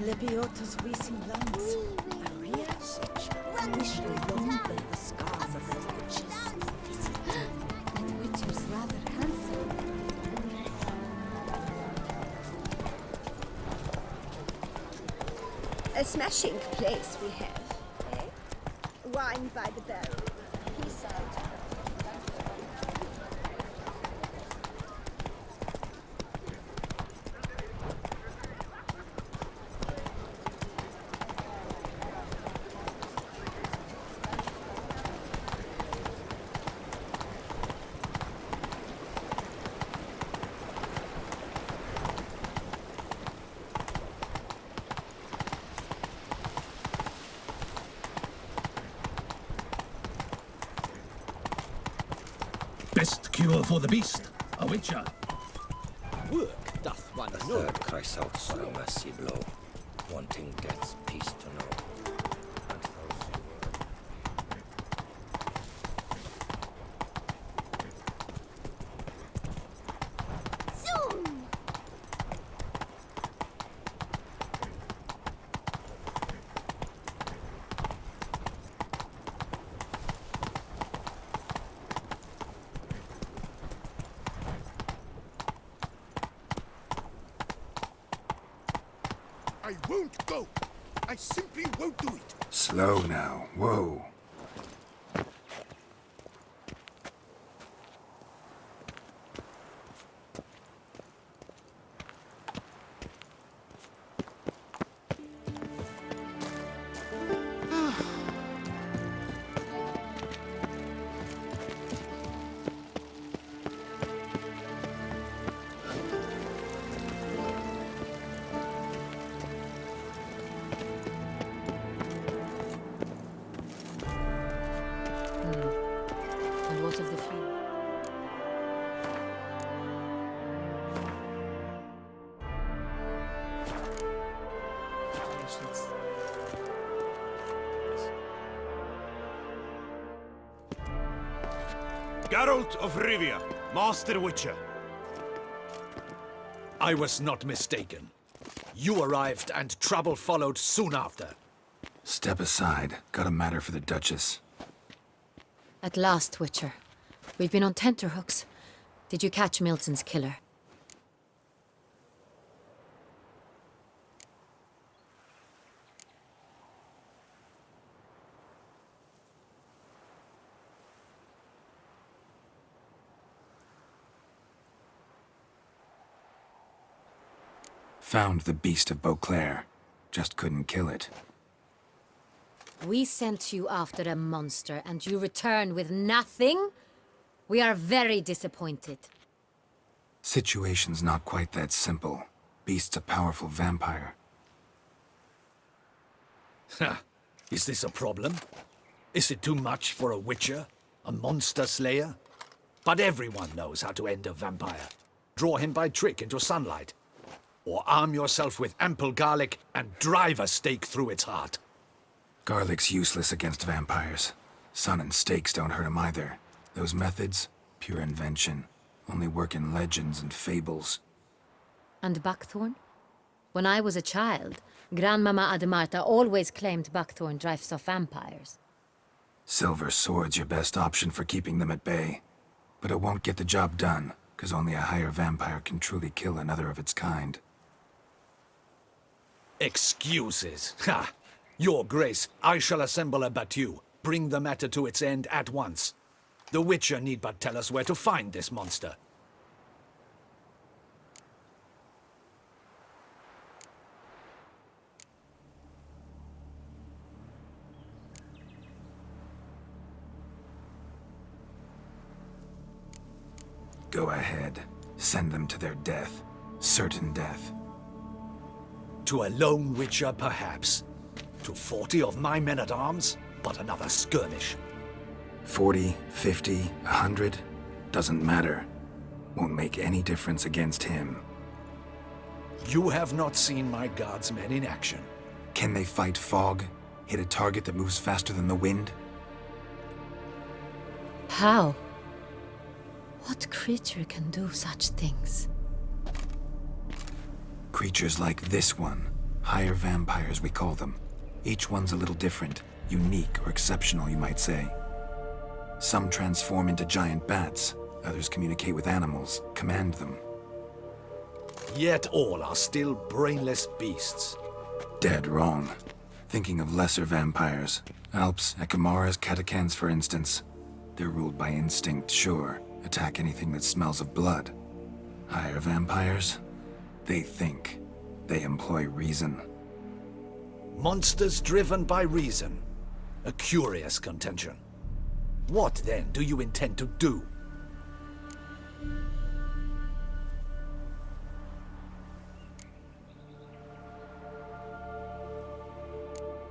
[SPEAKER 11] Lebiota's weasing lungs. Maria, we should long bear the scars of the witches.
[SPEAKER 8] That witcher's rather handsome.
[SPEAKER 13] A smashing place we have, eh? Wine by the barrel. Peace out.
[SPEAKER 5] Best cure for the beast, a witcher.
[SPEAKER 9] Work doth one
[SPEAKER 14] The
[SPEAKER 9] know.
[SPEAKER 14] third cries out for a mercy blow, wanting death's peace to know. And those who
[SPEAKER 13] Zoom!
[SPEAKER 7] I won't go. I simply won't do it.
[SPEAKER 2] Slow now. Whoa.
[SPEAKER 8] And what of the few?
[SPEAKER 15] Geralt of Rivia, Master Witcher.
[SPEAKER 5] I was not mistaken. You arrived and trouble followed soon after.
[SPEAKER 2] Step aside. Got a matter for the Duchess.
[SPEAKER 8] At last, Witcher. We've been on tenterhooks. Did you catch Milton's killer?
[SPEAKER 2] Found the beast of Beauclair. Just couldn't kill it.
[SPEAKER 8] We sent you after a monster, and you return with nothing? We are very disappointed.
[SPEAKER 2] Situation's not quite that simple. Beast's a powerful vampire.
[SPEAKER 5] Ha! Is this a problem? Is it too much for a witcher? A monster slayer? But everyone knows how to end a vampire. Draw him by trick into sunlight. Or arm yourself with ample garlic and drive a stake through its heart.
[SPEAKER 2] Garlic's useless against vampires. Sun and stakes don't hurt him either. Those methods, pure invention. Only work in legends and fables.
[SPEAKER 8] And buckthorn? When I was a child, Grandmama Ademarta always claimed buckthorn drives off vampires.
[SPEAKER 2] Silver sword's your best option for keeping them at bay. But it won't get the job done, because only a higher vampire can truly kill another of its kind.
[SPEAKER 5] Excuses. Ha! Your Grace, I shall assemble a battue. Bring the matter to its end at once. The Witcher need but tell us where to find this monster.
[SPEAKER 2] Go ahead. Send them to their death. Certain death.
[SPEAKER 5] To a lone Witcher, perhaps. To 40 of my men-at-arms, but another skirmish.
[SPEAKER 2] 40, 50, 100, doesn't matter. Won't make any difference against him.
[SPEAKER 5] You have not seen my guardsmen in action.
[SPEAKER 2] Can they fight fog? Hit a target that moves faster than the wind?
[SPEAKER 16] How? What creature can do such things?
[SPEAKER 2] Creatures like this one. Higher vampires, we call them. Each one's a little different. Unique or exceptional, you might say. Some transform into giant bats. Others communicate with animals, command them.
[SPEAKER 5] Yet all are still brainless beasts.
[SPEAKER 2] Dead wrong. Thinking of lesser vampires. Alps, Ekamaras, Catechans, for instance. They're ruled by instinct, sure. Attack anything that smells of blood. Higher vampires? They think. They employ reason.
[SPEAKER 5] Monsters driven by reason. A curious contention. What, then, do you intend to do?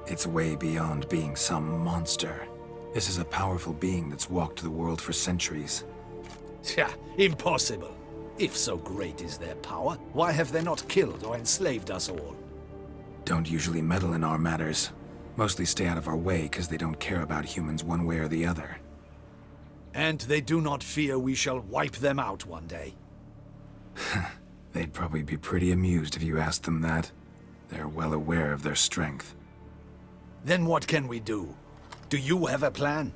[SPEAKER 2] It's way beyond being some monster. This is a powerful being that's walked the world for centuries.
[SPEAKER 5] Yeah, impossible. If so great is their power, why have they not killed or enslaved us all?
[SPEAKER 2] Don't usually meddle in our matters. Mostly stay out of our way because they don't care about humans one way or the other.
[SPEAKER 5] And they do not fear we shall wipe them out one day.
[SPEAKER 2] They'd probably be pretty amused if you asked them that. They're well aware of their strength.
[SPEAKER 5] Then what can we do? Do you have a plan?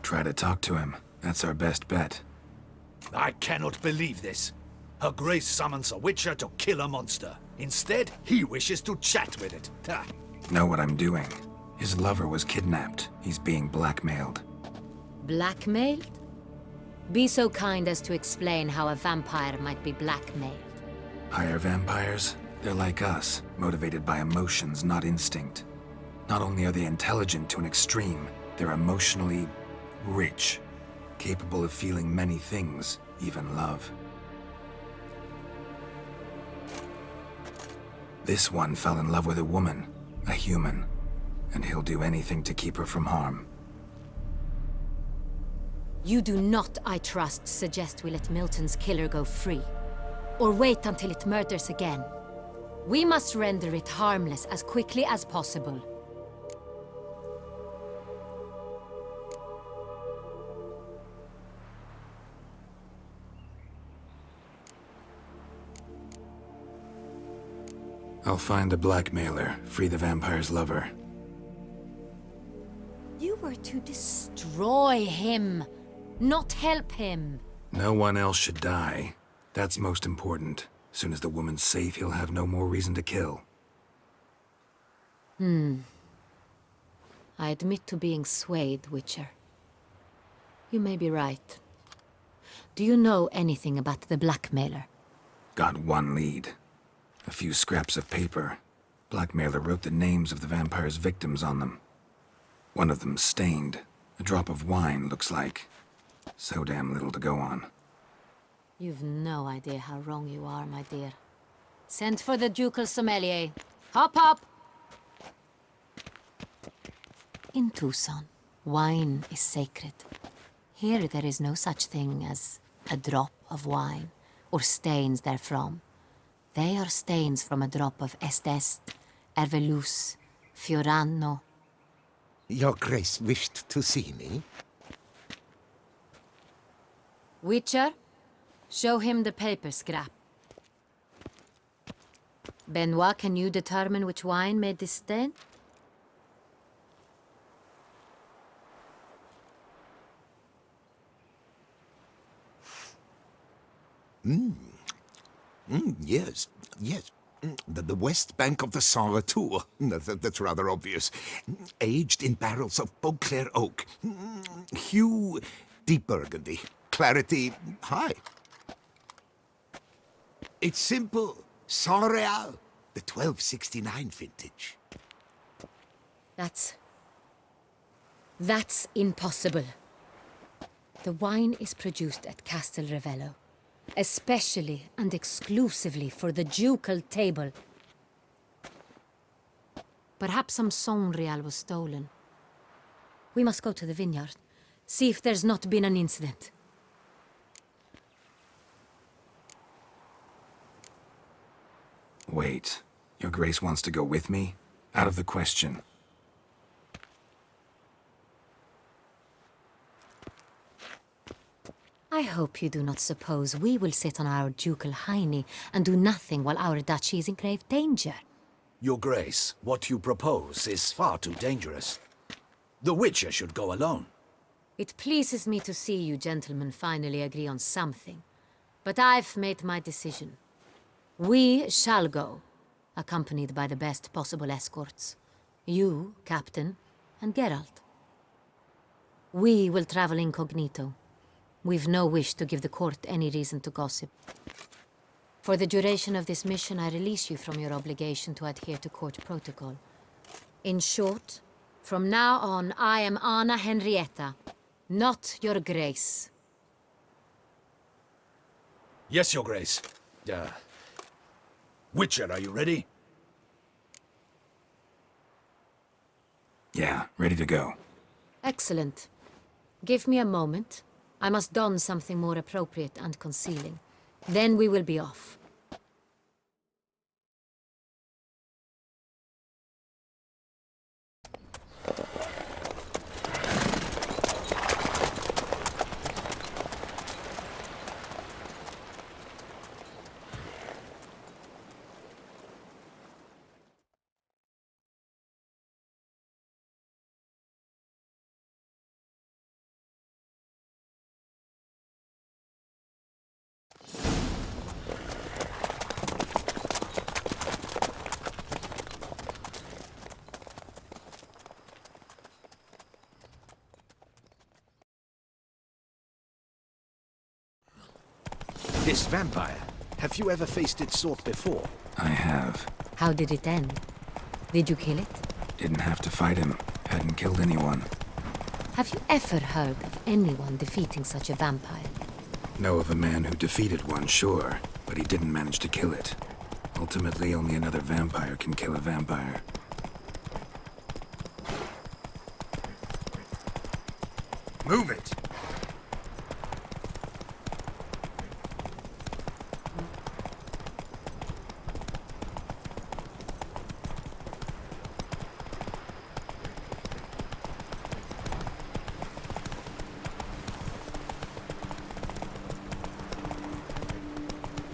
[SPEAKER 2] Try to talk to him. That's our best bet.
[SPEAKER 5] I cannot believe this. Her Grace summons a witcher to kill a monster. Instead, he wishes to chat with it. Ha.
[SPEAKER 2] Know what I'm doing. His lover was kidnapped. He's being blackmailed.
[SPEAKER 16] Blackmailed? Be so kind as to explain how a vampire might be blackmailed.
[SPEAKER 2] Higher vampires? They're like us, motivated by emotions, not instinct. Not only are they intelligent to an extreme, they're emotionally rich, capable of feeling many things, even love. This one fell in love with a woman, a human, and he'll do anything to keep her from harm.
[SPEAKER 16] You do not, I trust, suggest we let Milton's killer go free. Or wait until it murders again. We must render it harmless as quickly as possible.
[SPEAKER 2] I'll find the blackmailer, free the vampire's lover.
[SPEAKER 16] You were to destroy him, not help him.
[SPEAKER 2] No one else should die. That's most important. Soon as the woman's safe, he'll have no more reason to kill.
[SPEAKER 16] I admit to being swayed, Witcher. You may be right. Do you know anything about the blackmailer?
[SPEAKER 2] Got one lead. A few scraps of paper. Blackmailer wrote the names of the vampire's victims on them. One of them stained. A drop of wine, looks like. So damn little to go on.
[SPEAKER 16] You've no idea how wrong you are, my dear. Send for the ducal sommelier. Hop, hop! In Tucson, wine is sacred. Here there is no such thing as a drop of wine, or stains therefrom. They are stains from a drop of Est, Ervelus, Fiorano.
[SPEAKER 4] Your Grace wished to see me?
[SPEAKER 16] Witcher, show him the paper scrap. Benoit, can you determine which wine made this stain?
[SPEAKER 4] Yes. The west bank of the Sarre too. That's rather obvious. Aged in barrels of Beauclair oak. Hue, deep burgundy. Clarity, high. It's simple. Saint-Réal, the 1269 vintage.
[SPEAKER 16] That's impossible. The wine is produced at Castel Ravello, especially and exclusively for the ducal table. Perhaps some Saint-Réal was stolen. We must go to the vineyard, see if there's not been an incident.
[SPEAKER 2] Wait. Your Grace wants to go with me? Out of the question.
[SPEAKER 16] I hope you do not suppose we will sit on our ducal hiney and do nothing while our duchy is in grave danger.
[SPEAKER 5] Your Grace, what you propose is far too dangerous. The Witcher should go alone.
[SPEAKER 16] It pleases me to see you gentlemen finally agree on something. But I've made my decision. We shall go, accompanied by the best possible escorts. You, Captain, and Geralt. We will travel incognito. We've no wish to give the court any reason to gossip. For the duration of this mission, I release you from your obligation to adhere to court protocol. In short, from now on, I am Anna Henrietta, not your Grace.
[SPEAKER 5] Yes, Your Grace. Witcher, are you ready?
[SPEAKER 2] Yeah, ready to go.
[SPEAKER 16] Excellent. Give me a moment. I must don something more appropriate and concealing. Then we will be off.
[SPEAKER 5] This vampire, have you ever faced its sort before?
[SPEAKER 2] I have.
[SPEAKER 16] How did it end? Did you kill it?
[SPEAKER 2] Didn't have to fight him. Hadn't killed anyone.
[SPEAKER 16] Have you ever heard of anyone defeating such a vampire?
[SPEAKER 2] Know of a man who defeated one, sure, but he didn't manage to kill it. Ultimately, only another vampire can kill a vampire.
[SPEAKER 15] Move it!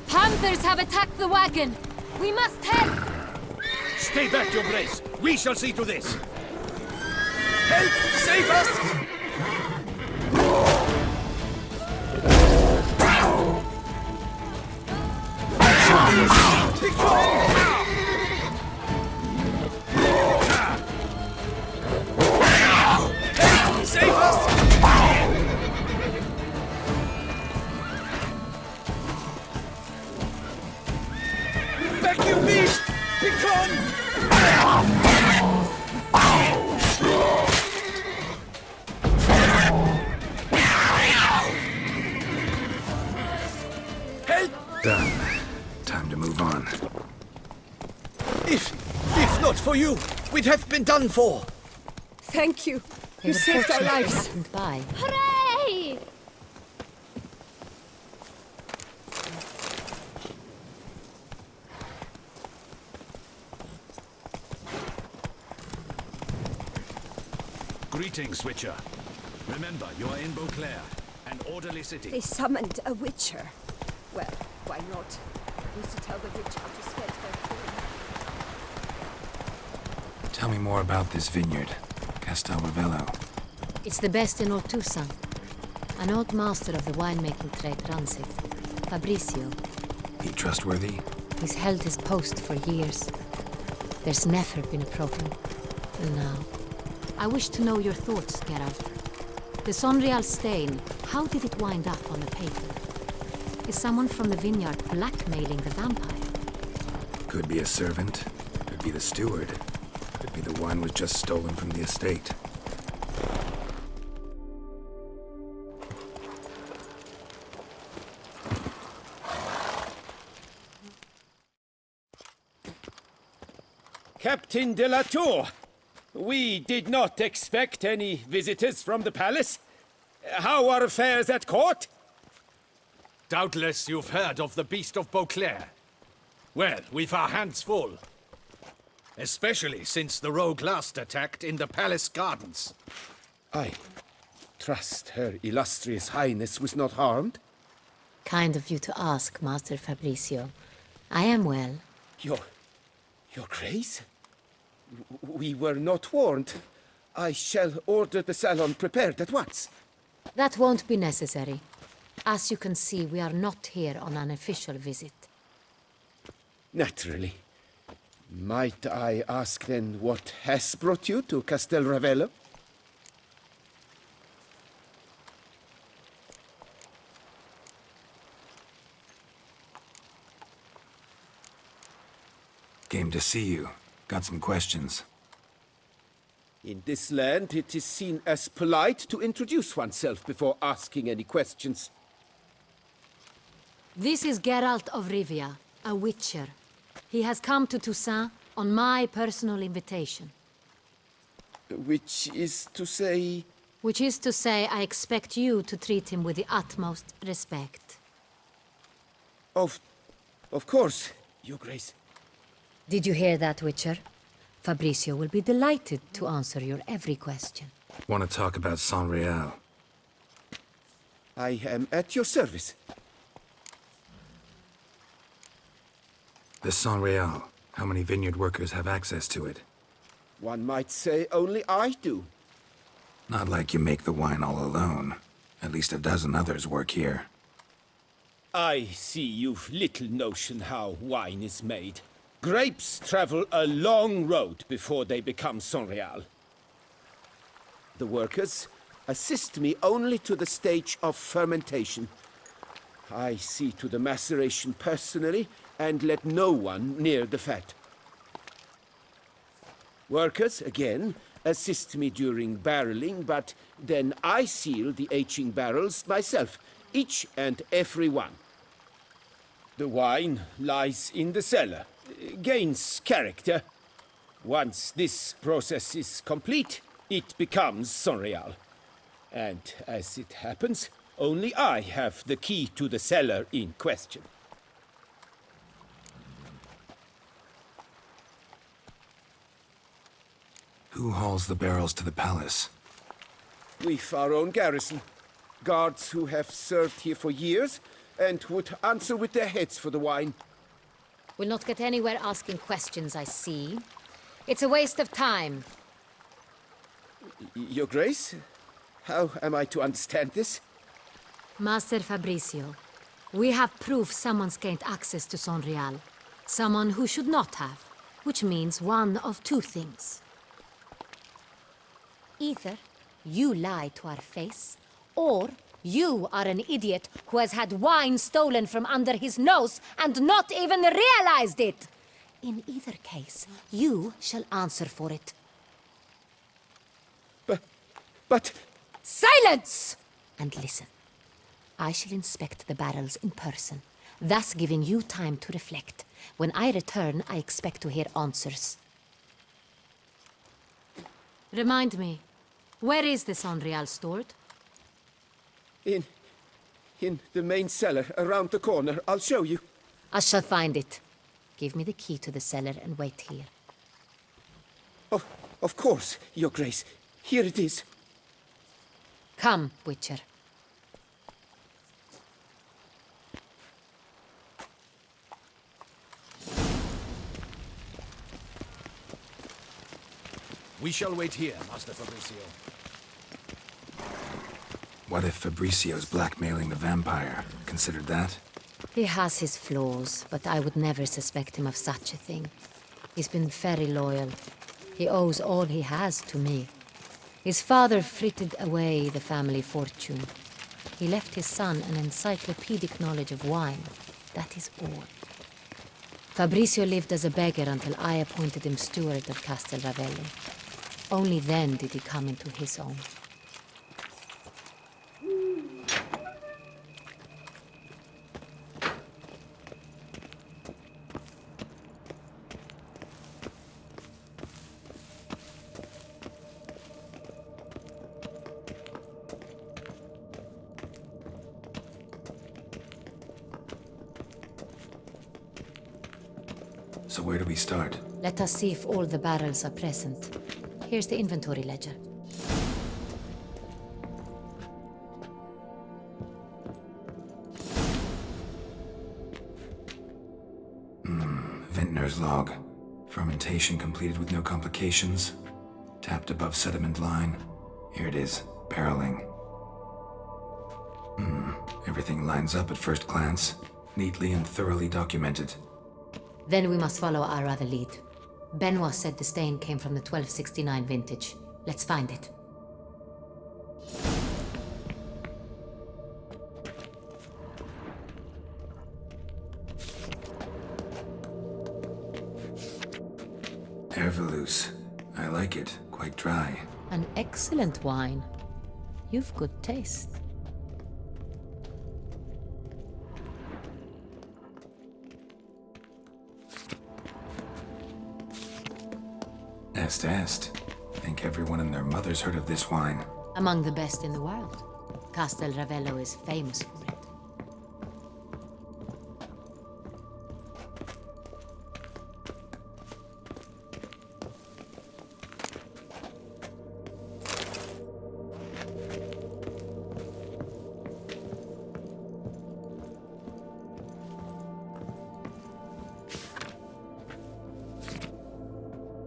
[SPEAKER 16] Hunters have attacked the wagon! We must help!
[SPEAKER 5] Stay back, Your Grace! We shall see to this! Help! Save us! Save us! Back, you beast! Begone! Help!
[SPEAKER 2] Done. Time to move on.
[SPEAKER 5] If not for you, we'd have been done for.
[SPEAKER 11] Thank you. You
[SPEAKER 16] They
[SPEAKER 11] saved our
[SPEAKER 16] unfortunately
[SPEAKER 11] lives.
[SPEAKER 16] happened by.
[SPEAKER 8] Hooray!
[SPEAKER 5] Greetings, Witcher. Remember, you are in Beauclair, an orderly city.
[SPEAKER 11] They summoned a witcher. Well, why not? Who's to tell the rich how to spend their coin?
[SPEAKER 2] Tell me more about this vineyard. Castel Ravello.
[SPEAKER 16] It's the best in all Tucson. An old master of the winemaking trade runs it. Fabricio.
[SPEAKER 2] He trustworthy?
[SPEAKER 16] He's held his post for years. There's never been a problem. Till now. I wish to know your thoughts, Geralt. The Sonreal stain, how did it wind up on the paper? Is someone from the vineyard blackmailing the vampire?
[SPEAKER 2] Could be a servant. Could be the steward. Could be the wine was just stolen from the estate.
[SPEAKER 9] Captain de la Tour, we did not expect any visitors from the palace. How are affairs at court?
[SPEAKER 5] Doubtless you've heard of the Beast of Beauclair. Well, we've our hands full. Especially since the rogue last attacked in the palace gardens.
[SPEAKER 9] Aye. trust Her Illustrious Highness was not harmed?
[SPEAKER 16] Kind of you to ask, Master Fabricio. I am well.
[SPEAKER 9] Your Grace? We were not warned. I shall order the salon prepared at once.
[SPEAKER 16] That won't be necessary. As you can see, we are not here on an official visit.
[SPEAKER 9] Naturally. Might I ask then what has brought you to Castel Ravello?
[SPEAKER 2] Came to see you. Got some questions.
[SPEAKER 9] In this land, it is seen as polite to introduce oneself before asking any questions.
[SPEAKER 16] This is Geralt of Rivia, a witcher. He has come to Toussaint on my personal invitation.
[SPEAKER 9] Which is to say...
[SPEAKER 16] Which is to say, I expect you to treat him with the utmost respect.
[SPEAKER 9] Of course, Your Grace.
[SPEAKER 16] Did you hear that, Witcher? Fabricio will be delighted to answer your every question.
[SPEAKER 2] Want to talk about Saint-Réal?
[SPEAKER 9] I am at your service.
[SPEAKER 2] The Saint-Réal. How many vineyard workers have access to it?
[SPEAKER 9] One might say only I do.
[SPEAKER 2] Not like you make the wine all alone. At least a dozen others work here.
[SPEAKER 9] I see you've little notion how wine is made. Grapes travel a long road before they become Saint-Réal. The workers assist me only to the stage of fermentation. I see to the maceration personally and let no one near the fat. Workers, again, assist me during barreling, but then I seal the aging barrels myself, each and every one. The wine lies in the cellar, gains character. Once this process is complete, it becomes Saint-Réal. And as it happens, only I have the key to the cellar in question.
[SPEAKER 2] Who hauls the barrels to the palace?
[SPEAKER 9] We've our own garrison. Guards who have served here for years and would answer with their heads for the wine.
[SPEAKER 16] We'll not get anywhere asking questions, I see. It's a waste of time.
[SPEAKER 9] Your Grace? How am I to understand this?
[SPEAKER 16] Master Fabricio, we have proof someone's gained access to Saint-Réal. Someone who should not have, which means one of two things. Either you lie to our face, or you are an idiot who has had wine stolen from under his nose and not even realized it. In either case, you shall answer for it.
[SPEAKER 9] But...
[SPEAKER 16] Silence! And listen. I shall inspect the barrels in person, thus giving you time to reflect. When I return, I expect to hear answers. Remind me, where is the Saint-Réal stored?
[SPEAKER 9] In the main cellar, around the corner. I'll show you.
[SPEAKER 16] I shall find it. Give me the key to the cellar and wait here.
[SPEAKER 9] Oh, of course, Your Grace. Here it is.
[SPEAKER 16] Come, Witcher.
[SPEAKER 5] We shall wait here, Master Fabricio.
[SPEAKER 2] What if Fabricio's blackmailing the vampire? Considered that?
[SPEAKER 16] He has his flaws, but I would never suspect him of such a thing. He's been very loyal. He owes all he has to me. His father frittered away the family fortune. He left his son an encyclopedic knowledge of wine. That is all. Fabricio lived as a beggar until I appointed him steward of Castel Ravello. Only then did he come into his own.
[SPEAKER 2] So where do we start?
[SPEAKER 16] Let us see if all the barrels are present. Here's the inventory ledger.
[SPEAKER 2] log. Fermentation completed with no complications. Tapped above sediment line. Here it is, barreling. Everything lines up at first glance. Neatly and thoroughly documented.
[SPEAKER 16] Then we must follow our other lead. Benoit said the stain came from the 1269 vintage. Let's find it.
[SPEAKER 2] Herveloos. I like it. Quite dry.
[SPEAKER 16] An excellent wine. You've good taste.
[SPEAKER 2] Est. Think everyone and their mother's heard of this wine.
[SPEAKER 16] Among the best in the world. Castel Ravello is famous for it.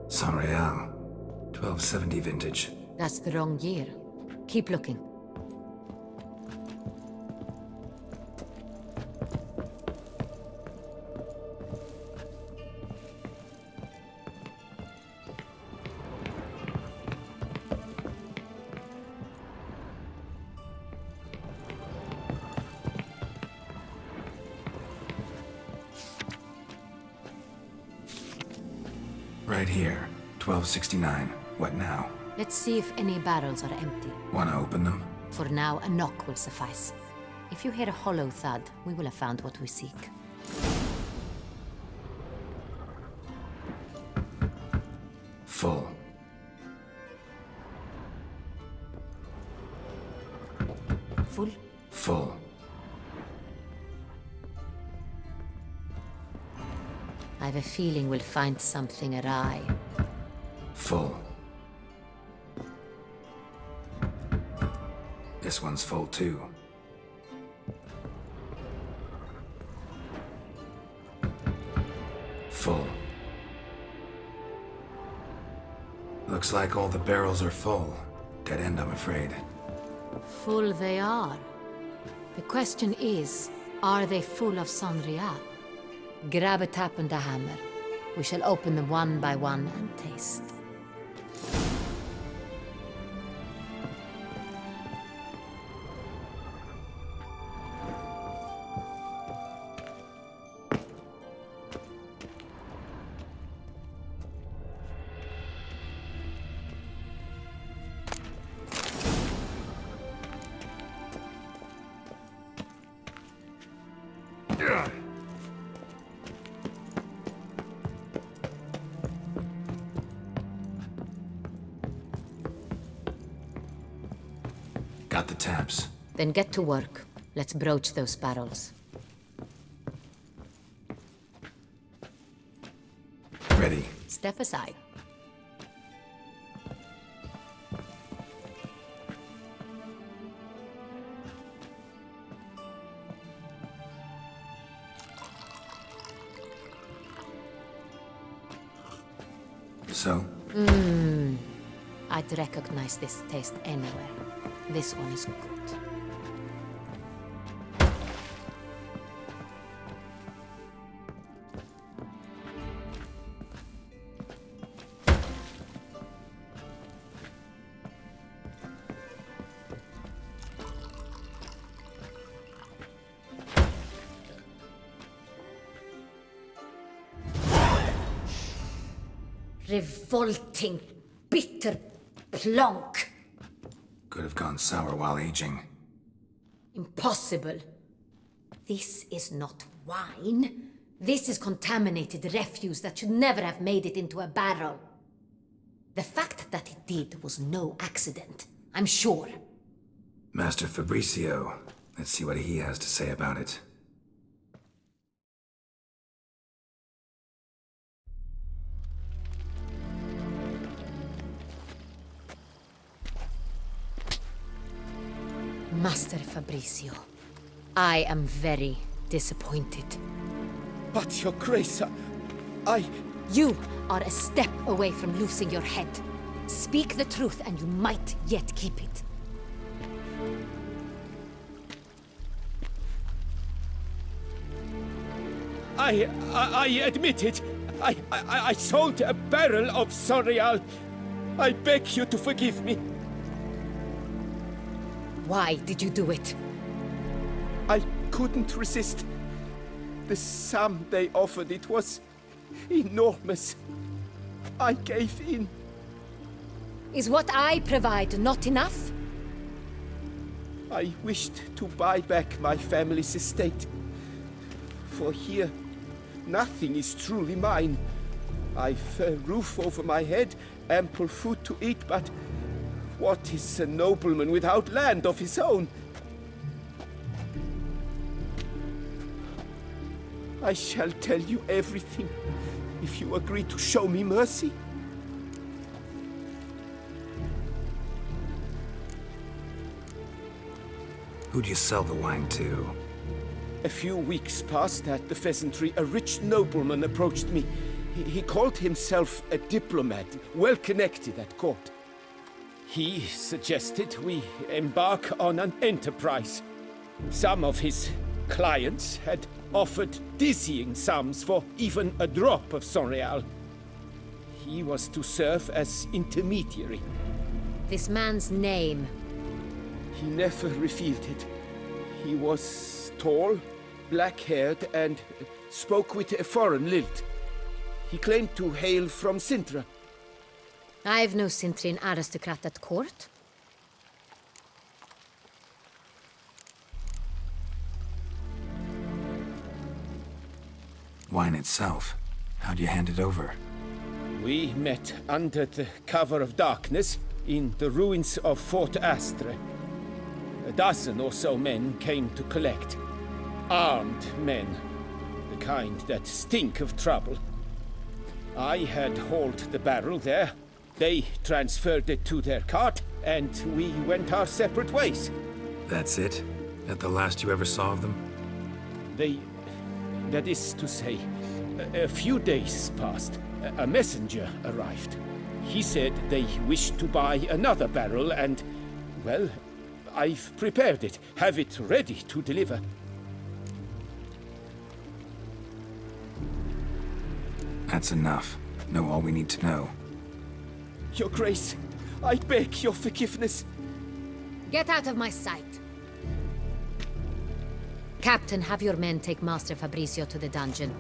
[SPEAKER 2] San Real. 1270 vintage.
[SPEAKER 16] That's the wrong year. Keep looking.
[SPEAKER 2] Right here. 1269. What now?
[SPEAKER 16] Let's see if any barrels are empty.
[SPEAKER 2] Wanna open them?
[SPEAKER 16] For now, a knock will suffice. If you hear a hollow thud, we will have found what we seek.
[SPEAKER 2] Full.
[SPEAKER 16] Full?
[SPEAKER 2] Full.
[SPEAKER 16] I have a feeling we'll find something awry.
[SPEAKER 2] Full. This one's full too. Full. Looks like all the barrels are full. Dead end, I'm afraid.
[SPEAKER 16] Full they are. The question is, are they full of Sanria? Grab a tap and a hammer. We shall open them one by one and taste.
[SPEAKER 2] Got the taps.
[SPEAKER 16] Then get to work. Let's broach those barrels.
[SPEAKER 2] Ready.
[SPEAKER 16] Step aside.
[SPEAKER 2] So?
[SPEAKER 16] I'd recognize this taste anywhere. This one is good. Revolting, bitter plonk.
[SPEAKER 2] Could have gone sour while aging.
[SPEAKER 16] Impossible. This is not wine. This is contaminated refuse that should never have made it into a barrel. The fact that it did was no accident, I'm sure.
[SPEAKER 2] Master Fabricio. Let's see what he has to say about it.
[SPEAKER 16] Master Fabricio, I am very disappointed.
[SPEAKER 9] But, Your Grace,
[SPEAKER 16] You are a step away from losing your head. Speak the truth and you might yet keep it.
[SPEAKER 9] I admit it. I sold a barrel of Sorial. I beg you to forgive me.
[SPEAKER 16] Why did you do it?
[SPEAKER 9] I couldn't resist. The sum they offered, it was enormous. I gave in.
[SPEAKER 16] Is what I provide not enough?
[SPEAKER 9] I wished to buy back my family's estate. For here, nothing is truly mine. I've a roof over my head, ample food to eat, but what is a nobleman without land of his own? I shall tell you everything if you agree to show me mercy.
[SPEAKER 2] Who'd you sell the wine to?
[SPEAKER 9] A few weeks past at the pheasantry, a rich nobleman approached me. He called himself a diplomat, well connected at court. He suggested we embark on an enterprise. Some of his clients had offered dizzying sums for even a drop of Sorial. He was to serve as intermediary.
[SPEAKER 16] This man's name?
[SPEAKER 9] He never revealed it. He was tall, black-haired, and spoke with a foreign lilt. He claimed to hail from Sintra.
[SPEAKER 16] I've no Sintrian aristocrat at court.
[SPEAKER 2] Wine itself. How'd you hand it over?
[SPEAKER 9] We met under the cover of darkness in the ruins of Fort Astre. A dozen or so men came to collect. Armed men. The kind that stink of trouble. I had hauled the barrel there. They transferred it to their cart, and we went our separate ways.
[SPEAKER 2] That's it? That the last you ever saw of them?
[SPEAKER 9] That is to say, a few days passed. A messenger arrived. He said they wished to buy another barrel and, well, I've prepared it. Have it ready to deliver.
[SPEAKER 2] That's enough. Know all we need to know.
[SPEAKER 9] Your Grace, I beg your forgiveness.
[SPEAKER 16] Get out of my sight. Captain, have your men take Master Fabrizio to the dungeon.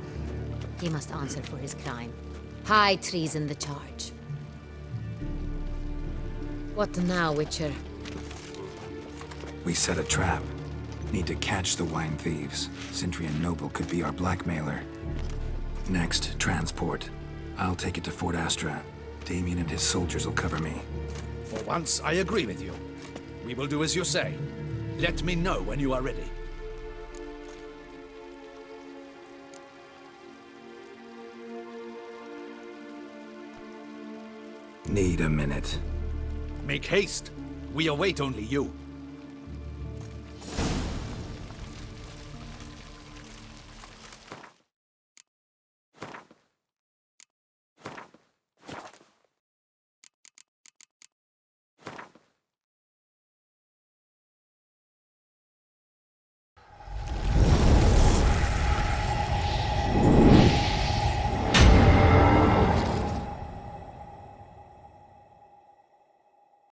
[SPEAKER 16] He must answer for his crime. High treason the charge. What now, Witcher?
[SPEAKER 2] We set a trap. Need to catch the wine thieves. Sintrian noble could be our blackmailer. Next, transport. I'll take it to Fort Astra. Damien and his soldiers will cover me.
[SPEAKER 5] For once, I agree with you. We will do as you say. Let me know when you are ready.
[SPEAKER 2] Need a minute.
[SPEAKER 5] Make haste. We await only you.